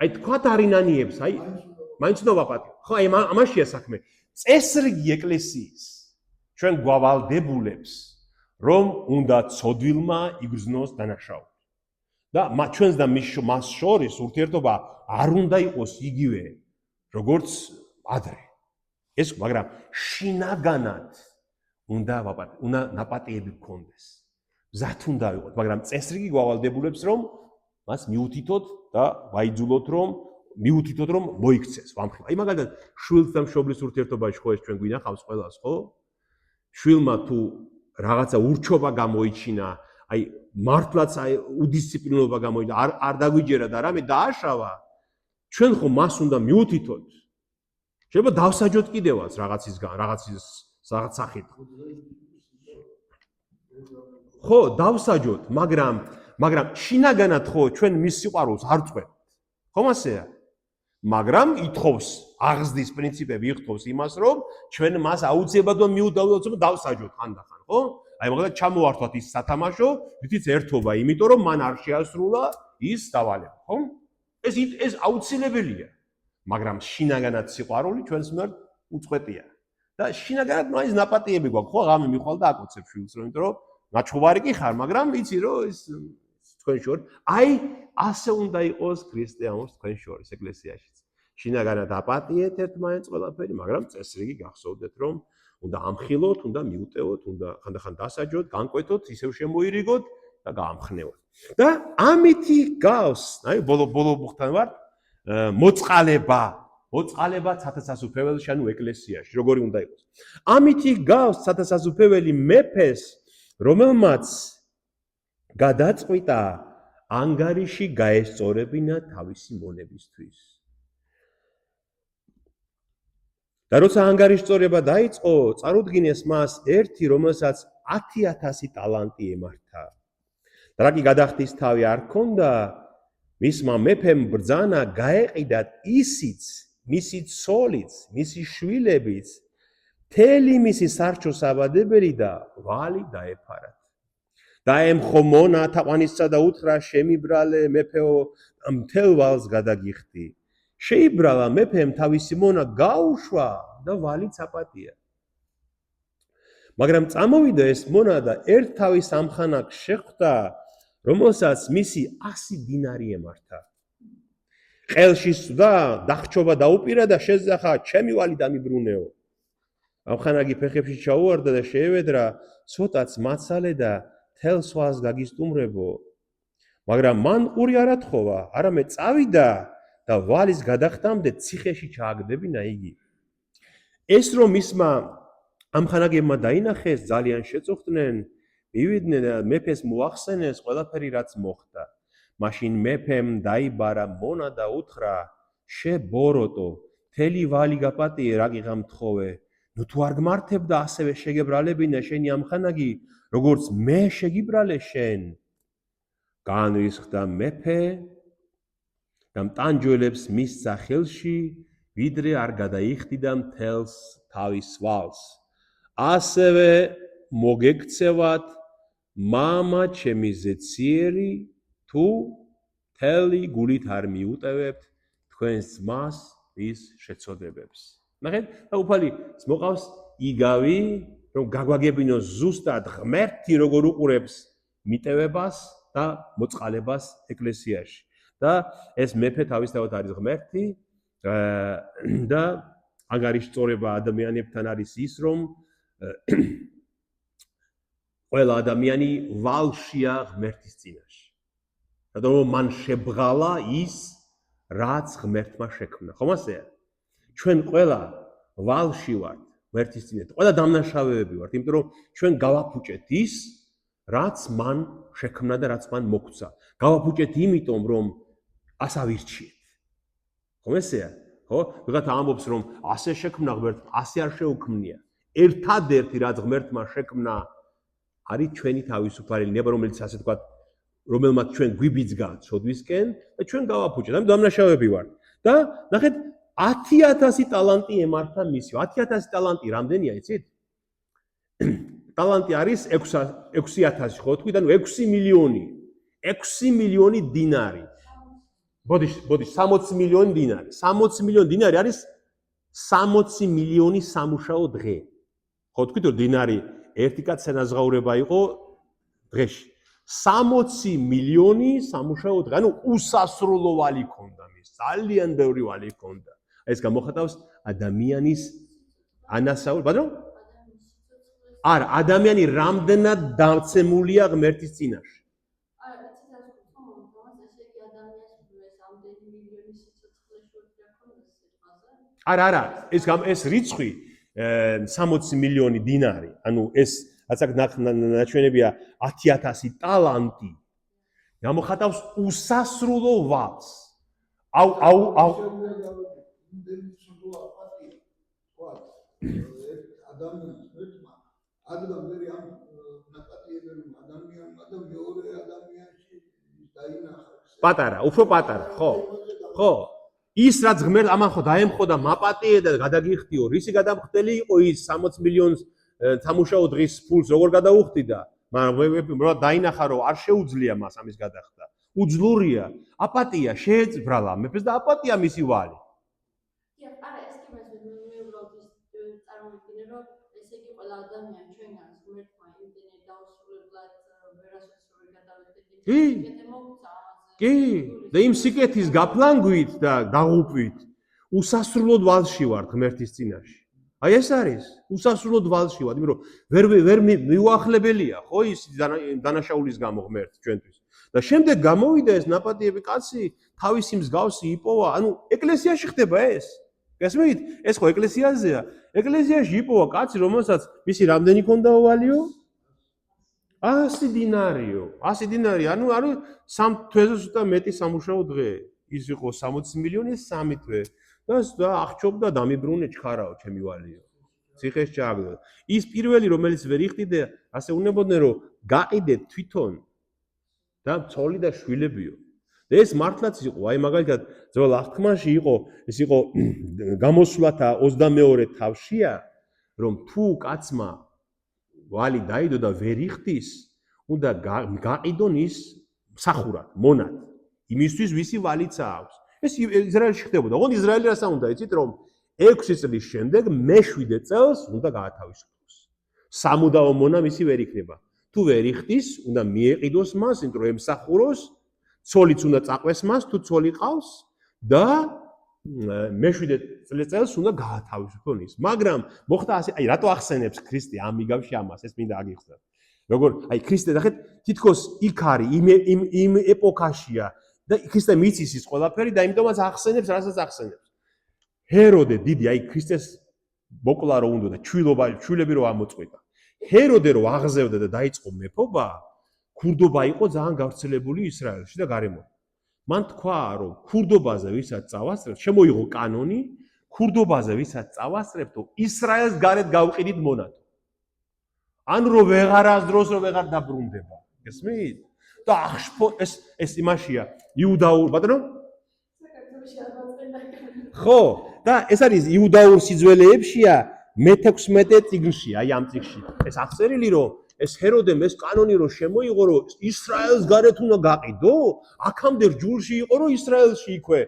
აი თქვათ არინანიებს, აი მაინც უნდა ვაპატიო. ხო, აი ამაშია საქმე. წესრიგი ეკლესიის ჩვენ გვავალდებულებს, რომ უნდა ცოდვილმა იგრძნოს დანაშაული. და ჩვენს და მას შორის ურთიერთობა არ უნდა იყოს იგივე, როგორც ადრე. ეს მაგრამ შინაგანად უნდა ნაპატიები გქონდეს. მზად უნდა ვიყოთ, მაგრამ წესრიგი გვავალდებულებს, რომ მას მიუთითოთ და ვაიძულოთ, რომ მოიქცეს ვამხილ. აი მაგალითად შვილს და მშობლის ურთიერთობაში ხო ეს ჩვენ გვინახავს ყველას, ხო? შვილმა თუ რაღაცა ურჩობა გამოიჩინა, აი მართლაც აი უდისციპლინოობა გამოიჩინა, არ დაგვიჯერა და რამე დააშავა, ჩვენ ხო მას უნდა მიუთითოთ. შეიძლება დავსაჯოთ კიდევაც რაღაცის სახით. ხო, დავსაჯოთ, მაგრამ შინაგანად ხო ჩვენ მის სიყვარულს არ წვევთ. ხომ ასეა? მაგრამ ითხოვს აღზრდის პრინციპები ითხოვს იმას, რომ ჩვენ მას აუცილებლად მიუდავდოთ დავსაჯოთ ხანდახან, ხო? აი მაგალითად ჩამოვართვათ ის სათამაშო, რითიც ერთობა, იმიტომ რომ მან არ შეასრულა ის დავალება, ხო? ეს აუცილებელია. მაგრამ შინაგანად სიყვარული ჩვენს მიმართ უწყვეტია. და შინაგანად მაინც ნაპატიები გვაქვს, ხო? ღამე მიხვალ და აკოცებ შვილს, იმიტომ რომ ნაჩვარი კი ხარ, მაგრამ იცი რომ ეს თქვენ შორის, აი ასე უნდა იყოს ქრისტიანობს თქვენ შორის ეკლესიაშიც. შინაგანად აპატიეთ ერთმანეთს ყველაფერი, მაგრამ წესრიგი გახსოვდეთ, რომ უნდა ამხილოთ, უნდა მიუტევოთ, უნდა ხანდახან დასაჯოთ, განკვეთოთ, ისევ შემოირიგოთ და გაამხნევოთ. და ამითი გავს, აი ბოლო ბუხთან ვარ, მოწყალება მოწყალება ცათასასუფეველში, ანუ ეკლესიაში, როგორი უნდა იყოს. ამით გავს ცათასასუფეველი მეფეს, რომელმაც გადაწყვიტა ანგარიში გაესწორებინა თავისი მონებისთვის. და როცა ანგარიშწორება დაიწყო, წარუდგინეს მას ერთი, რომელსაც 10,000 ტალანტი ემართა. და რა კი გადახდის თავი არ ქონდა, მისმა მეფემ ბრძანა გაეყიდათ ისიც, მისი ცოლიც, მისი შვილებიც, მთელი მისი სარჩო-საბადებელი და ვალი დაეფარათ. დაემხო მონა თაყვანისსა და უთხრა, შემიბრალე მეფეო, მთელ ვალს გადაგიხდი. შეიბრალა მეფემ თავისი მონა გაუშვა და ვალიც აპატია. მაგრამ წამოვიდა ეს მონა და ერთ თავის ამხანაგს შეხვდა, რომელსაც მისი 100 დინარი ემართა. ყელში სვდა, დახრჩობა დაუპირა და შეძახა, ჩემი ვალი დამიბრუნეო. ამხანაგი ფეხებში ჩაუვარდა და შეევედრა, ცოტაც მაცალე და თელს ვალს გაგისტუმრებო. მაგრამ მან ყური არ ათხოვა, არამედ წავიდა და ვალის გადახდამდე ციხეში ჩააგდებინა იგი. ეს რომ მისმა ამხანაგებმა დაინახეს, ძალიან შეწუხდნენ, მივიდნენ და მეფეს მოახსენეს ყველაფერი რაც მოხდა. მაშინ მეფემ დაიბარა მონა და უთხრა, შებოროტო, მთელი ვალი გაპატიე, რა გიღამთხოვე. ნუ თუ არ გმართებ და ასევე შეგებრალებინა შენი ამხანაგი, როგორც მე შეგიბრალე შენ. განრისხდა მეფე და მტანჯველებს მისცა ხელში, ვიდრე არ გადაიხდიდა მთელს თავის ვალს. ასევე მოგექცევათ მამა ჩემი ზეციერი, თუ მთელი გულით არ მიუტევებთ თქვენს ძმას ის შეცოდებებს. ნახეთ, და უფალი მოყავს იგავი, რომ გაგვაგებინოს ზუსტად ღმერთი როგორ უყურებს მიტევებას და მოწყალებას ეკლესიაში. და ეს მეფე თავისთავად არის ღმერთი და ანგარიშწორება ადამიანებთან არის ის, რომ ყველა ადამიანი ვალშია ღმერთის წინაშე. რადგან მან შებრალა ის, რაც ღმერთმა შექმნა. ხომ ასეა? ჩვენ ყველა ვალში ვართ ღმერთის წინაშე. ყველა დამნაშავეები ვართ, იმიტომ რომ ჩვენ გავაფუჭეთ ის, რაც მან შექმნა და რაც მან მოგცა. გავაფუჭეთ იმიტომ, რომ ასავირჩიეთ. ხომ ესეა? ხო? ვიღაცა ამბობს, რომ ასე შექმნა ღმერთმა, ასე არ შეუქმნია. ერთადერთი რაც ღმერთმა შექმნა არის ჩვენი თავისუფალი ნება, რომელიც ასე თქვა, რომელმაც ჩვენ გვიბიძგა ცოდვისკენ და ჩვენ გავაფუჭეთ. ამიტომ დამნაშავეები ვართ. და ნახეთ, 10,000 ტალანტი ემართა მისი. 10,000 ტალანტი რამდენია, იცით? ტალანტი არის 6,000, ხო თქვი, ანუ 6 მილიონი. 6 მილიონი დინარი. ბოდი 60 მილიონი დინარი. 60 მილიონი დინარი არის 60 მილიონი სამუშაო დღე. ხო თქვით, რომ დინარი ერთი კაცის ნაზღაურება იყო დღეში. 60 მილიონი სამუშაო დღე. ანუ უსასრულო ვალი ქონდა მის. ძალიან ბევრი ვალი ქონდა. ეს გამოხატავს ადამიანის ანასაურს, ბატონო? არა, ადამიანი რამდენად დაცემულია ღმერთის წინაშე. არა, ეს რიცხვი 60 მილიონი დინარი, ანუ ეს ასე ნაჩვენებია 10,000 ტალანტი. გამოხატავს უსასრულო ვალს. პატარა, უფრო პატარა, ხო? ხო. ის რაც ღმერთ ამან ხო დაემხო და მაპატიე და გადაგიხდიო, რისი გადამხდელი იყო ის 60 მილიონს სამუშაო დღის ფულს როგორ გადაუხდიდა? მაგრამ დაინახა რომ არ შეუძლია მას ამის გადახდა. უძლურია, აპატია შეეძბრალა მეფეს და აპატია მისი ვალი. არა, ეს კი მე უბრალოდ წარმოვიდგინე, რომ ესე იგი ყველა ადამიანი ჩვენგან ღმერთმა იმდენად დაუსრულებლად ვერასოდეს გადავეცეთ იმ მოგცა კი, და იმ სიკეთის გაფლანგვით და დაღუპვით უსასრულოდ ვალში ვარ ღმერთის წინაშე. აი ეს არის, უსასრულოდ ვალში ვარ, იმიტომ რომ ვერ მიუახლებელია, ხო ის დანაშაულის გამო ღმერთს ჩვენთვის. და შემდეგ გამოვიდა ეს ნაპატიები კაცი, თავისი მსგავსი იპოვა, ანუ ეკლესიაში ხდება ეს. გესმით? ეს ხო ეკლესიაზეა. ეკლესიაში იპოვა კაცი, რომელსაც მისი რამდენი ქონდა ოვალიო? 100 დინარიო. 100 დინარი, ანუ 3 თვეზე სულ მეტი სამუშაო დღე. ის იყო 60 მილიონი 3 თვე. და აღჭობდა დამიბრუნე ჩქარაო ჩემი ვალიო. ციხეს ჩააგდო. ის პირველი რომელიც ვერ იხდიდა, ასე უნებოდნენ რომ გაყიდეთ თვითონ და ცოლი და შვილებიო. და ეს მართლაც იყო, აი მაგალითად ძველ აღთქმაში იყო, ეს იყო გამოსვლათა 22 თავშია, რომ თუ კაცმა ვალი დაიდო და ვერ იხდის, უნდა გაყიდონ ის მსახურად, მონად. იმისთვის ვისი ვალიცა აქვს. ეს ისრაელში ხდებოდა. ოღონდ ისრაელი რასა უნდა იცით, რომ 6 წლის შემდეგ მე-7 წელს უნდა გაათავისუფლოს. სამუდაო მონა მისი ვერ იქნება. თუ ვერ იხდის, უნდა მიეყიდოს მას, იმიტომ რომ ემსახუროს, ცოლიც უნდა წაყვეს მას, თუ ცოლი ყავს და მე-7 წელს უნდა გაათავისუფლონ ის. მაგრამ მოხდა ასე, აი რატო ახსენებს ქრისტე ამ მიგავში ამას, ეს მინდა აგიხსნათ. როგორ აი ქრისტე ნახეთ, თითქოს იქ არის იმ ეპოქაშია და ქრისტე მიცის ის ყველაფერი და იმიტომაც ახსენებს, რასაც ახსენებს. ჰეროდე დიდი, აი ქრისტეს მოკლა რო უნდა და ჩვილები რო ამოწყვიტა. ჰეროდე რო აღზევდა და დაიწყო მეფობა, ქურდობა იყო ძალიან გავრცელებული ისრაელში და გარემო. მან თქვა, რომ ქურდობაზე ვისაც წავასწრებთ, შემოიღო კანონი, ქურდობაზე ვისაც წავასწრებთ, ისრაელს გარეთ გავყიდით მონათო. ანუ რომ ვეღარასდროს რო ვეღარ დაბრუნდება. გესმით? და აღშფო ეს იმაშია, იუდაურ, ბატონო? ხო, და ეს არის იუდაურ სიძველეებშია მე-16 წიგნში, აი ამ წიგნში. ეს აღწერილი რომ ეს ჰეროდემ ეს კანონი რომ შემოიღო, რომ ისრაელს გარეთ უნდა გაყიდო, აქამდე რჯულში იყო რომ ისრაელში იქვე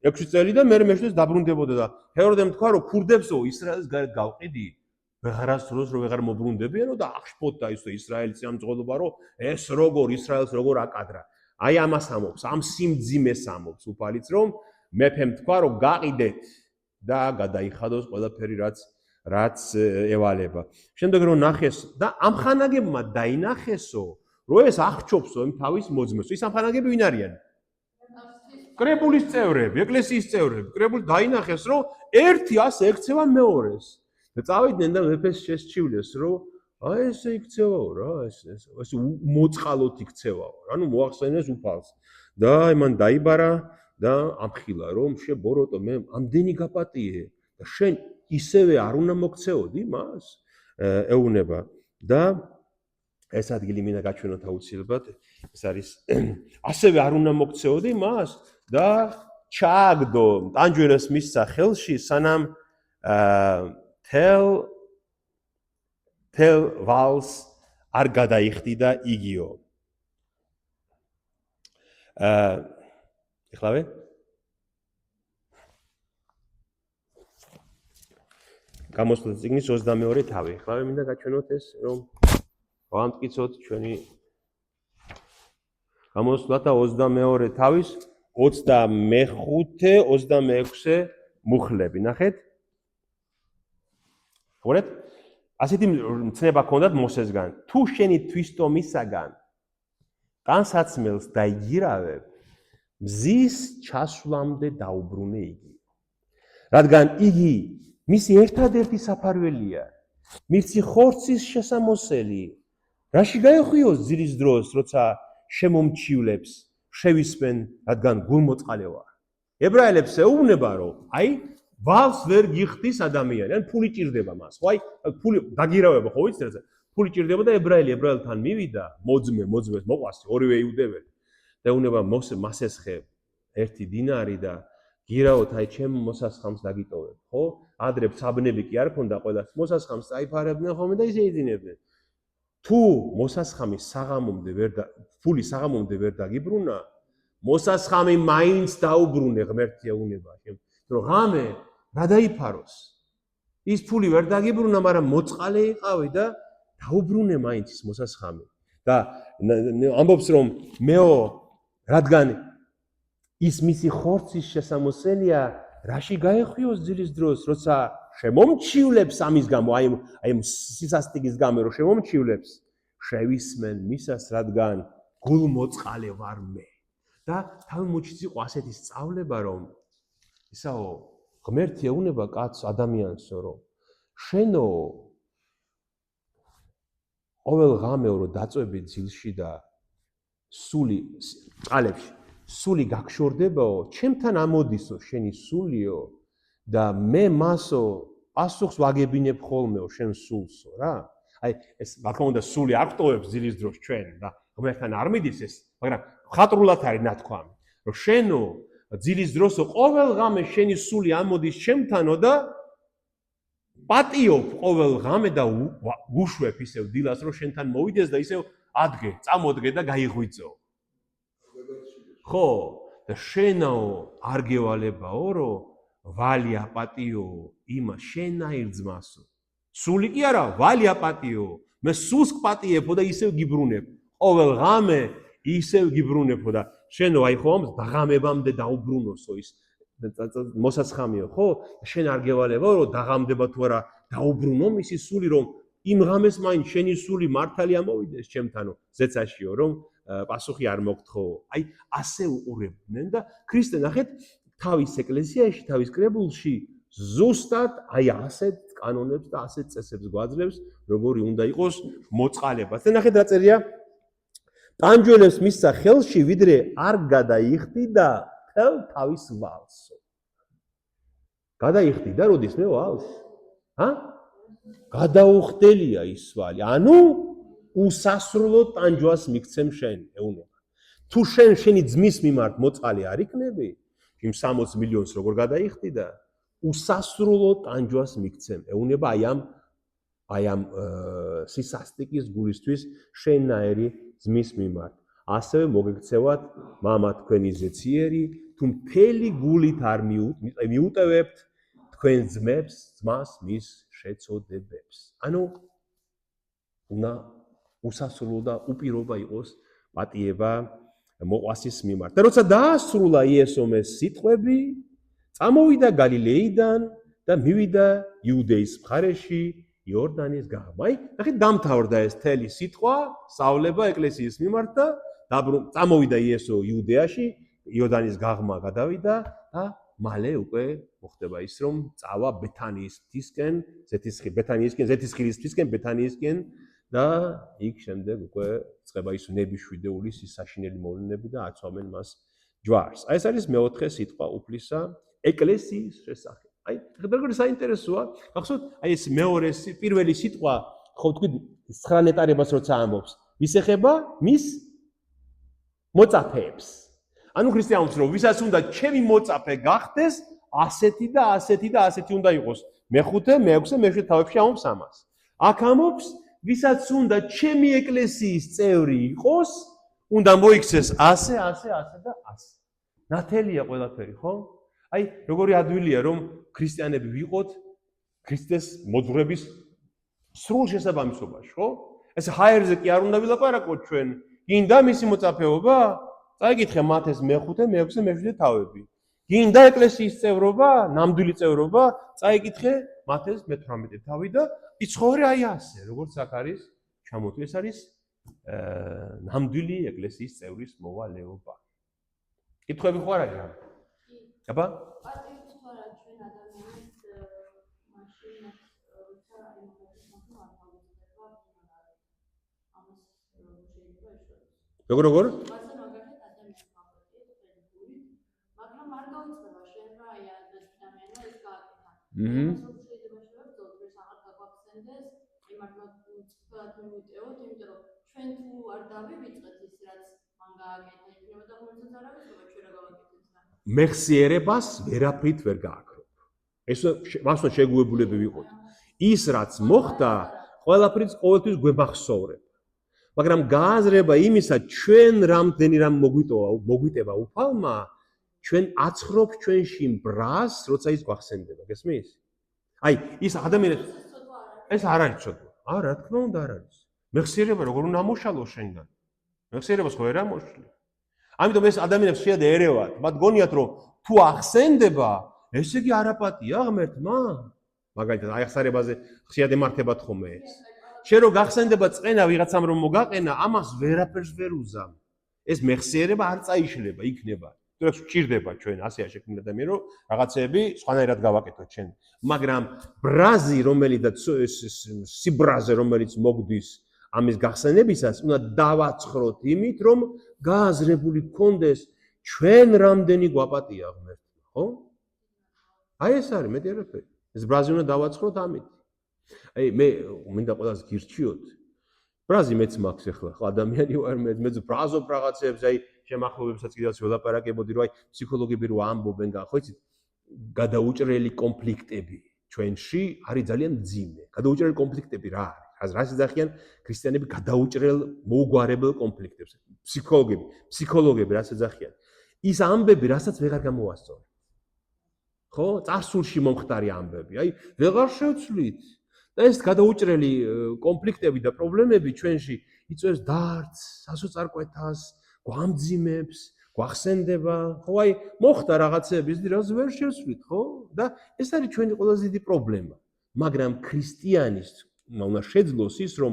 6 წელი და მე მე-7 დაბრუნდებოდა და ჰეროდემ თქვა რომ ქურდებსო ისრაელს გარეთ გავყიდი, ვეღარასდროს რომ ვეღარ მობრუნდებიანო და აღშფოთდა ის ისრაელის ამწყობლობა რომ ეს როგორ ისრაელს როგორ აკადრა. აი ამას ამობს, ამ სიმძიმეს ამობს უფალიც რომ მეფემ თქვა რომ გაყიდეთ და გადაიხადოს ყველაფერი რაც ევალება. შემდეგ რომ ნახეს და ამ ხანაგებმა დაინახესო, რომ ეს აღჩობსო იმ თავის მოძმეს. ის ამ ხანაგები ვინ არიან? კრებულის წევრები, ეკლესიის წევრები. კრებული დაინახეს, რომ ერთი ასე ექცევა მეორეს. და წავიდნენ და მეფეს შესჩივლეს, რომ აი ესე იქცევაო რა, ეს მოწყალოთ იქცევაო. ანუ მოახსენეს უფალს. და აი მან დაიბარა და ამხილა რომ შებოროტო მე ამდენი გაპატიე და შენ ისევე არ უნდა მოგცეოდი მას ეუნება და ეს ადგილი მინდა გაჩვენოთ აუცილებლად ეს არის ასევე არ უნდა მოგცეოდი მას და ჩააგდო ტანჯვერას მისცა ხელში სანამ თელ ვალს არ გადაიხდიდა იგიო ეხლავე გამოსვლა წიგნის 22 თავი. ეხლავე მინდა გაჩვენოთ ეს რომ ვამტკიცოთ ჩვენი გამოსვლათა 22 თავის 25-26 მუხლები. ნახეთ? ხურეთ? ასეთი მცნება ქონდათ მოსესგან. თუ შენი თვისტომისაგან განსაცმელს დაიგირავებ, მზის ჩასვლამდე დაუბრუნე იგი. რადგან იგი მისი ერთადერთი საფარველია, მისი ხორცის შესამოსელი, რაში გაეხვიოს ძირის დროს, როცა შემომჩივლებს, შევისმენ, რადგან გულმოწყალე ვარ. ებრაელებს ეუბნება, რომ აი, ვალს ვერ გიხდის ადამიანი, ან ფული ჭირდება მას. ხო, აი, ფული დაგირავება, ხო ვიცით რა? ფული ჭირდება და ებრაელთან მივიდა, მოძმეს, მოყვასი, ორივე იუდეველი. და ეუბნება მასესხე 1 დინარი და გირავთ აი ჩემ მოსასხამს დაგიტოვებ, ხო? ადრე საბნები კი არ ქონდა ყველას. მოსასხამს წაიფარებდნენ ხოლმე და ისე იძინებდნენ. თუ მოსასხამის საღამომდე ფული საღამომდე ვერ დაგიბრუნა, მოსასხამი მაინც დაუბრუნე ღმერთი ეუბნება. რომ ღამე რა დაიფაროს? ის ფული ვერ დაგიბრუნა, მაგრამ მოწყალე იყავი და დაუბრუნე მაინც ის მოსასხამი. და ამბობს რომ მეო რადგან ის მისი ხორცის შესამოსელია, რაში გაეხვიოს ძირის დროს, როცა შემომჩივლებს ამის გამო, აი სისასტიკის გამო რომ შემომჩივლებს, შევისმენ მისას, რადგან გულმოწყალე ვარ მე. და თავი მოჩიც იყო ასეთი სწავლება, რომ ისაო ღმერთი ეუნება კაცს ადამიანსო რომ შენო ყოველ ღამეო რომ დაწვები ძილში და სული წყალებში სული გაგშორდებაო ჩემთან ამოდისო შენი სულიო და მე მასო პასუხს ვაგებინებ ხოლმეო შენ სულსო რა აი ეს რა თქმა უნდა სული არ ხტოვებს ძილის დროს ჩვენ და ღმერთთან არ მიდის ეს მაგრამ ხატრულად არის ნათქვამი რომ შენო ძილის დროსო ყოველ ღამე შენი სული ამოდის ჩემთანო და პატიობ ყოველ ღამე და უშვებ ისევ დილას რომ შენთან მოვიდეს და ისევ ადგე წამოდგე და გაიღვიძო ხო და შენაო არ გევალებაო რომ ვალი აპატიო იმა შენაირ ძმასო სული კი არა ვალი აპატიო მე სულს პატიებო და ისევ გიბრუნებ ყოველ ღამე ისევ გიბრუნებო და შენო აი ხომ დაღამებამდე დაუბრუნოსო ის მოსაცხამიო ხო შენ არ გევალებაო რომ დაღამდება თუ არა დაუბრუნო მისი სული რომ იმ ღამეს მაინც შენი სული მართალია მოვიდეს ჩემთანო ზეცაშიო რომ პასუხი არ მოგთხოვო აი ასე უყურებდნენ და ქრისტე ნახეთ თავის ეკლესიაში თავის კრებულში ზუსტად აი ასეთ კანონებს და ასეთ წესებს გვაძლევს როგორი უნდა იყოს მოწყალება და ნახეთ რა წერია ტანჯველებს მისცა ხელში ვიდრე არ გადაიხდი და თელ თავის ვალსო გადაიხდი და როდის მე ვალს გადაუხდელია ის ვალი ანუ უსასრულო ტანჯვას მიქცემ შენ ეუნება თუ შენ შენი ძმის მიმართ მოწყალე არ იქნები იმ 60 მილიონს როგორ გადაიხდი და უსასრულო ტანჯვას მიქცემ ეუნება აი ამ სისასტიკის გულისთვის შენნაირი ძმის მიმართ ასევე მოგექცევათ მამა თქვენი ზეციერი თუ მთელი გულით არ მიუტევებთ თქვენ ძმას მის შეწოდებებს ანუ უნდა უსასრულო და უპირობა იყოს პატიება მოყვასის მიმართ და როცა დაასრულა იესომეს სიტყვები წამოვიდა გალილეიდან და მივიდა იუდეის მხარეში იორდანის გაღმა აი ნახეთ დამთავრდა ეს თელი სიტყვა სწავლება ეკლესიის მიმართ და წამოვიდა იესო იუდეაში იორდანის გაღმა გადავიდა და მალე უკვე მოხდება ის რომ წავა ბეთანიის მთისკენ ზეთისხილისთვისკენ ბეთანიისკენ და იქ შემდეგ უკვე წება ის ნებიშვიდეულის ის საშინელი მოვლენები და აცვამენ მას ჯვარს აი ეს არის მეოთხე სიტყვა უფლისა ეკლესიის შესახებ აი როგორი საინტერესოა ახსოვთ აი ეს მეორე პირველი სიტყვა ხო თქვი 9 ნეტარებას როცა ამბობს ვის ეხება მის მოწაფეებს ანუ ქრისტიანებს რომ ვისაც უნდა ჩემი მოწაფე გახდეს ასეთი და ასეთი და ასეთი უნდა იყოს მეხუთე მეექვსე მეშვიდე თავებში ამბობს ამას აქ ამბობს ვისაც უნდა ჩემი ეკლესიის წევრი იყოს უნდა მოიქცეს ასე და ასე ნათელია ყველაფერი ხო აი როგორი ადვილია რომ ქრისტიანები ვიყოთ ქრისტეს მოძღვრების სრულ შესაბამისობაში ხო ეს ჰაერზე კი არ უნდა ვილაპარაკოთ ჩვენ გინდა მისი მოწაფეობა წაიკითხე მათეს მეხუთე მეექვსე მეშვიდე თავები გინდა ეკლესიის წევრობა ნამდვილი წევრობა წაიკითხე მათეს მე-18 თავი და იცხოვრე აი ასე როგორც აქ არის ჩამოთვლი ეს არის ნამდვილი ეკლესიის წევრის მოვალეობა კითხვები ხო არ არის რა აბა პატივს თუ არა ჩვენ ადამიანებს მაშინ როცა აი მაგალითად მართალდება ამას შეიძლება იშოვოს როგორ მასე მაგალითად ადამიანს მაპატიეთ ფერდური მაგრამ არ გაუწევა შენ რა აი ეს ადამიანმა ეს გააკეთა შეიძლება შევებდოთ ეს აღარ გაგვახსენდეს აი მართლა ცუდად მივიტევოთ იმიტომ რომ ჩვენ თუ არ დავივიწყეთ ის რაც მან გააკეთა იქნება და ღმერთს არავის რომ ჩვენ რა გავაკეთეთ მეხსიერებას ვერაფრით ვერ გააკრობ. ეს მასო შეგუებულები ვიყოთ. ის რაც მოხდა, ყოველთვის გვემახსოვრება. მაგრამ გააზრება იმისა, ჩვენ რამდენი რამ მოგვიტევა უფალმა, ჩვენ აცხრობ ჩვენში მბრას, როცა ის გვახსენდება, გესმის? აი, ის ადამიანებს ეს არ არის ცოდვა. რა თქმა უნდა არ არის. მეხსიერება როგორ უნდა ამოშალოს შენგან? მეხსიერებას ხო ვერ ამოშლი. ამიტომ ეს ადამიანებს შეად ერევათ, მათ გონიათ რომ თუ ახსენდება, ესე იგი არაპატია ღმერთმა. მაგალითად, აი ახსარებაზე ხშირად ემართებათ ხოლმე ეს. შენ რო გახსენდება წენა ვიღაცამ რომ მოგაყენა, ამას ვერაფერს ვერ უზამ. ეს მეხსიერება არ წაიშლება, იქნება. ეს ჭირდება ჩვენ ასეა შექმნილი ადამიანი რომ რაღაცეები სხვანაირად გავაკეთოთ ჩვენ მაგრამ ბრაზი რომელიდაც სიბრაზე რომელიც მოგდის ამის გახსენებისას უნდა დავაცხროთ იმით რომ გააზრებული გქონდეს ჩვენ რამდენი გვაპატია ღმერთმა ხო აი ეს არის მეტი არაფერი ეს ბრაზი უნდა დავაცხროთ ამით აი მე მინდა ყველას გირჩიოთ ბრაზი მეც მაქვს ახლა ხო ადამიანი ვარ მე ბრაზობ რაღაცებს აი შემახლებებსაც კიდევაც ველაპარაკებოდი რომ აი ფსიქოლოგები რო ამბობენ ხო იცით გადაუჭრელი კონფლიქტები ჩვენში არის ძალიან მძიმე გადაუჭრელი კონფლიქტები რა არის რას ეძახიან ქრისტიანები გადაუჭრელ მოუგვარებელ კონფლიქტებს ფსიქოლოგები რას ეძახიან ის ამბები რასაც ვეღარ გამოასწორებ ხო წარსულში მომხდარი ამბები აი ვეღარ შევცვლით და ეს გადაუჭრელი კონფლიქტები და პრობლემები ჩვენში იწვევს დარდს სასოწარკვეთას გვამძიმებს გვახსენდება ხო აი მოხდა რაღაცების რაც ვერ შევცვლით ხო და ეს არის ჩვენი ყველაზე დიდი პრობლემა მაგრამ ქრისტიანის უნდა შეძლოს ის რომ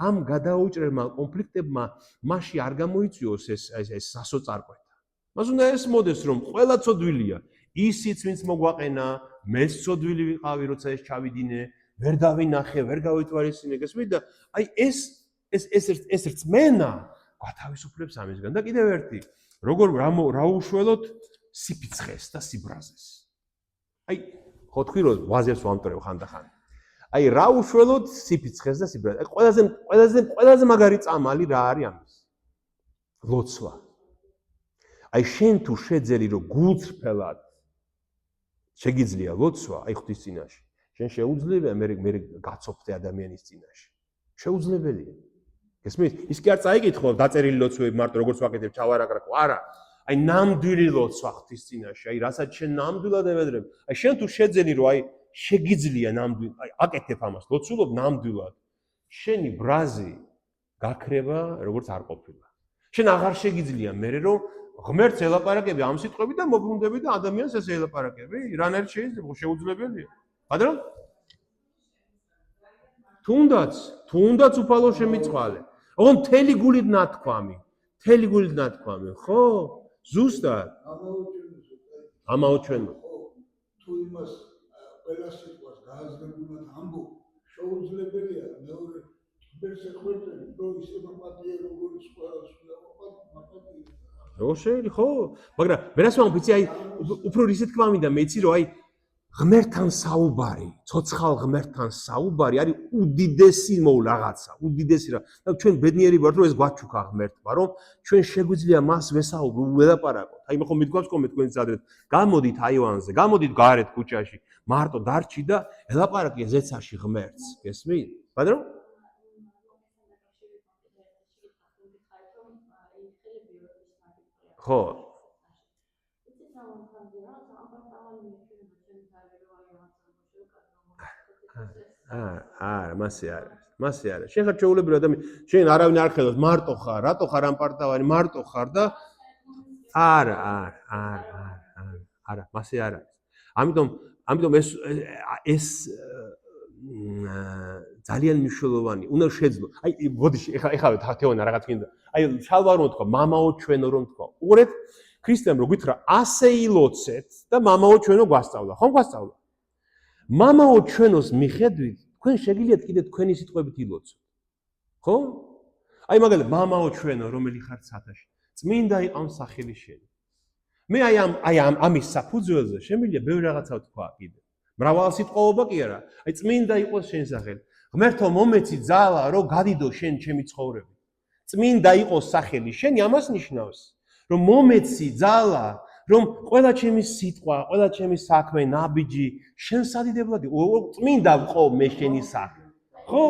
ამ გადაუჭრელმა კონფლიქტებმა მასში არ გამოიწვიოს ეს სასოწარკვეთა მას უნდა ეს მოდეს რომ ყველა ცოდვილია ისიც ვინც მოგვაყენა მეც ცოდვილი ვიყავი როცა ეს ჩავიდინე ვერ დავინახე ვერ გავიტვარისინე გესმით და აი ეს რწმენა გათავისუფლებს ამისგან და კიდევ ერთი როგორ რა უშველოთ სიფიცხეს და სიბრაზეს აი ხო თქვი რომ ვაზებს ვამტრევ ხანდახან აი რა უშველოთ სიფიცხეს და სიბრაზეს ყველაზე მაგარი წამალი რა არის ამის ლოცვა აი შენ თუ შეძელი რომ გულწრფელად შეგიძლია ლოცვა აი ღვთის წინაშე შენ შეუძლია მე გაცოფდე ადამიანის წინაშე შეუძლებელია გესმის ის კი არ წაიკითხო დაწერილი ლოცვები მარტო როგორც ვაკეთებ ჩავარაგრაკო არა აი ნამდვილი ლოცვა ღვთის წინაშე აი რასაც შენ ნამდვილად ევედრებ აი შენ თუ შეძელი რომ აი შეგიძლია ნამდვილად აი აკეთებ ამას ლოცულობ ნამდვილად შენი ბრაზი გაქრება როგორც არ ყოფილა შენ აღარ შეგიძლია მე რომ ღმერთს ელაპარაკები ამ სიტყვებით და მობრუნდები და ადამიანს ეს ელაპარაკები რანაირ შეიძლება შეუძლებელია ბადრო თუნდაც უფალო შემიწვალე ოღონ მთელი გულით ნათქვამი ხო ზუსტად ამაო ჩვენო თუ იმას ყველა სიტყვას გააზრებულად ამბობ შეუძლებელია მეორე თბერს ეხვერდები რომ ისე მაპატია როგორც ყველა რო შეიძლება ხო მაგრამ მე რას ვამბობ იცი აი უფრო ისე თქვა მინდა მეცი რომ აი ღმერთთან საუბარი ცოცხალ ღმერთთან საუბარი არის უდიდესი რაღაცა უდიდესი რა და ჩვენ ბედნიერი ვართ რომ ეს გვაჩუქა ღმერთმა რომ ჩვენ შეგვიძლია მას ვესაუბროთ ველაპარაკოთ აი მე ხომ მიდგავს კომე თქვენს ადრეთ გამოდით აივანზე გამოდით გარეთ ქუჩაში მარტო დარჩი და ელაპარაკე ზეცაში ღმერთს გესმით ბადრო ხო არა მასე არა შენ ხარ ჩეულებრივი ადამიანი შენ არავინ არ ხედავს მარტო ხარ რატო ხარ ამ პარტავანი მარტო ხარ და არა მასე არა ამიტომ ეს ძალიან მნიშვნელოვანი უნდა შეძლო აი ბოდიში ეხლა თეონა რაღაც გინდა აი შალვა რომ თქვა მამაო ჩვენო რომ თქვა უყურეთ ქრისტემ რო გითხრა ასე ილოცეთ და მამაო ჩვენო გვასწავლა ხომ გვასწავლა მამაო ჩვენოს მიხედვით თქვენ შეგიძლიათ კიდე თქვენი სიტყვებით ილოცოთ ხო აი მაგალითად მამაო ჩვენო რომელი ხარ ცათაში წმინდა იყავს სახელი შენი მე აი ამის საფუძველზე შემიძლია ბევრი რაღაცა თქვა კიდე მრავალ სიტყვაობა კი არა აი წმინდა იყოს შენ სახელი ღმერთო მომეცი ძალა რომ გადიდო შენ ჩემი ცხოვრები წმინდა იყოს სახელი შენი ამას ნიშნავს რომ მომეცი ძალა რომ ყველა ჩემი სიტყვა, ყველა ჩემი საქმე, ნაბიჯი შენ სადიდებლად წმინდა ვყო მე შენი საქმე. ხო,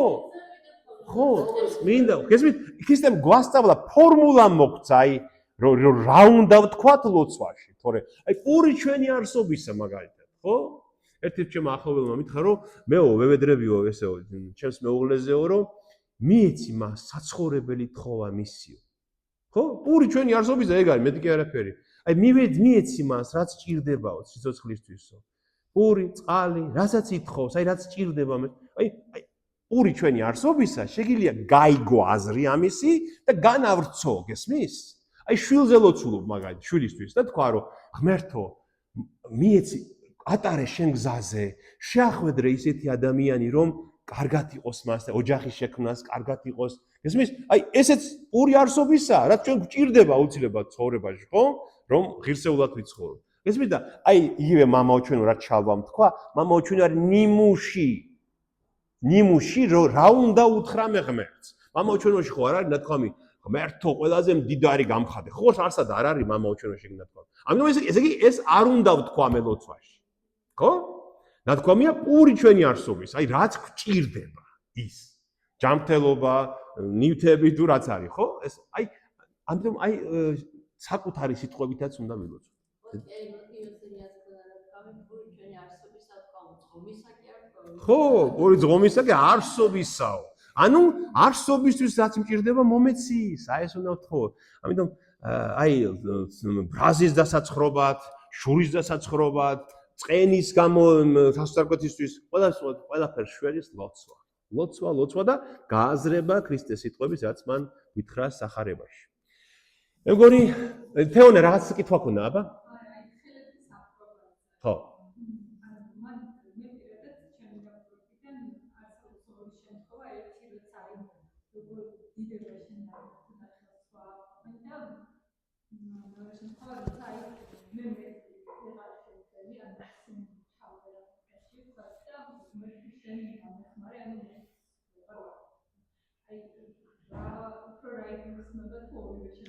წმინდა. გესმით, ქრისტემ გვასწავლა ფორმულა მოგცა, აი რომ რა უნდა ვთქვათ ლოცვაში, თორე აი პური ჩვენი არსობისა მაგალითად, ხო? ერთ-ერთ ჩემ ახლობელმა მითხრა, რომ მეო ვევედრებიო ესეო, ჩემს მეუღლეზეო, რომ მიეცი მას საცხოვრებელი თხოვა მისიო. ხო? პური ჩვენი არსობისა ეგ არის, მეტი კი არაფერი. აი მიეცი მას რაც ჭირდებაო სიცოცხლისთვისო. პური, წყალი, რასაც ითხოვს, აი რაც ჭირდება მე. აი პური ჩვენი არსობისა, შეგიძლია გაიგო აზრი ამისი და განავრცო, გესმის? აი შვილზე ლოცულობ მაგალითად შვილისთვის და თქვა რომ ღმერთო მიეცი ატარე შენ გზაზე შეახვედრე ისეთი ადამიანი რომ კარგად იყოს მას და ოჯახის შექმნას კარგად იყოს ესმის აი ესეც პური არსობისაა რაც ჩვენ გვჭირდება აუცილებლად ცხოვრებაში ხო რომ ღირსეულად ვიცხოვრო ესმის და აი იგივე მამაო ჩვენო რაც ჩალვამ თქვა მამაო ჩვენი არის ნიმუში რა უნდა უთხრა მე ღმერთს მამაო ჩვენოში ხო არ არის ნათქვამი ღმერთო ყველაზე მდიდარი გამხადე ხო არსად არ არის მამაო ჩვენოში ნათქვამი ამიტომ ესე იგი ეს არ უნდა ვთქვა მე ლოცვაში ხო? ნათქვამია პური ჩვენი არსობის, აი რაც გვჭირდება ის. ჯანმრთელობა, ნივთები თუ რაც არის, ხო? ეს აი ამიტომ აი საკუთარი სიტყვებითაც უნდა ვილოცო. ხო, პური ძღომისა კი არსობისაო. ანუ არსობისთვის რაც მჭირდება მომეცის, აი ეს უნდა ვთქვა. ამიტომ აი ბრაზის დასაცხრობად, შურის დასაცხრობად წენის გამო სასწაულისთვის ყველაფერს შველის ლოცვა და გააზრება ქრისტეს სიტყვების რაც მან ვითხრა სახარებაში. მე მგონი თეონე რაღაც კითხვა ქონდა აბა? ხო.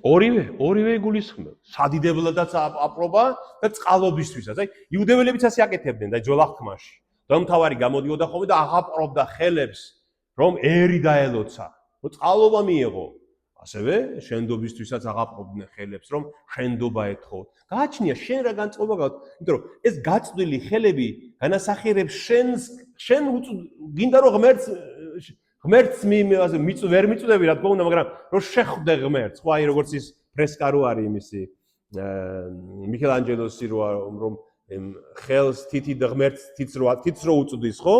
ორივე გულისხმობ. სადიდებლადაც აპრობა და წყალობისთვისაც. აი იუდეველებიც ასე აკეთებდნენ და ძველ აღთქმაში. დამთავარი გამოდიოდა ხოლმე და აღაპრობდა ხელებს, რომ ერი დაელოცა. წყალობა მიიღო. ასევე შენდობისთვისაც აღაპრობდნენ ხელებს, რომ შენდობა ეთხოვ. გააჩნია შენ რა განწყობა გაქვს, იმიტომ რომ ეს გაწვდილი ხელები განასახიერებს შენ გინდა რომ ღმერთს ვერ მიწვდები რა თქმა უნდა, მაგრამ რომ შეხვდე ღმერთს, ხო აი როგორც ის ფრესკა რო არის იმისი მიქელანჯელოსი რომ ხელს თითი და ღმერთს თითს რო უწვდის, ხო?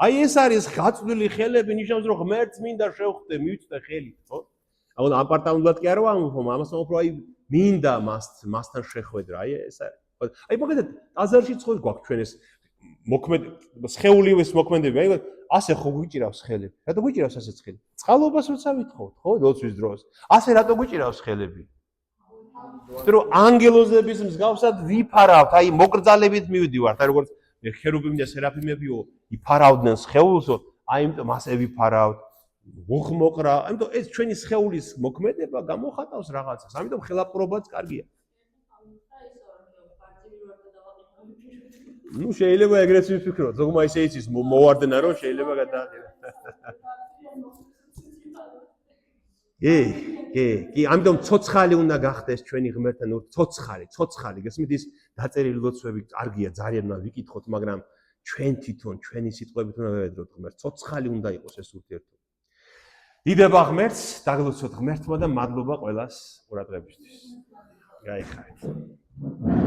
აი ეს არის გაწვდილი ხელები, ნიშნავს რომ ღმერთს მინდა შევხვდე, მივწვდე ხელით, ხო? ანუ აპარტამულად კი არა ვამბობ, ამასთან უფრო აი მინდა მასთან შეხვედრა, აი ეს არის. აი მაგალითად ტაძარში ცხოვრ გვაქვს ჩვენ ეს სხეულის მოქმედები, აი ასე ხო გვიჭირავს ხელები. რატო გვიჭირავს ასეც ხელები? წყალობას როცა ვითხოვთ, ხო, ლოცვის დროს. ასე რატო გვიჭირავს ხელები? იმიტომ რომ ანგელოზების მსგავსად ვიფარავთ, აი მოკრძალებით მივდივართ, აი როგორც ხერუბიმი და სერაფიმებიო იფარავდნენ სხეულსო, აი იმიტომ ასე ვიფარავთ. უხმოყრა, ამიტომ ეს ჩვენი სხეულის მოქმედება გამოხატავს რაღაცას. ამიტომ ხელაპრობაც კარგია. ნუ შეიძლება ეგრეც ვიფიქროთ, ზოგმა ისე იცის მოვარდნა რომ შეიძლება გადააყენო. კი, ამიტომ ცოცხალი უნდა გახდეს ჩვენი ღმერთთან ცოცხალი, გესმით ის დაწერილი ლოცვები კარგია, ძალიან უნდა ვიკითხოთ, მაგრამ ჩვენ თვითონ ჩვენი სიტყვებით უნდა ვევედროთ ღმერთს. ცოცხალი უნდა იყოს ეს ურთიერთობა. დიდება ღმერთს, დაგლოცოთ ღმერთმა და მადლობა ყველას ყურადღებისთვის. გაიხარეთ.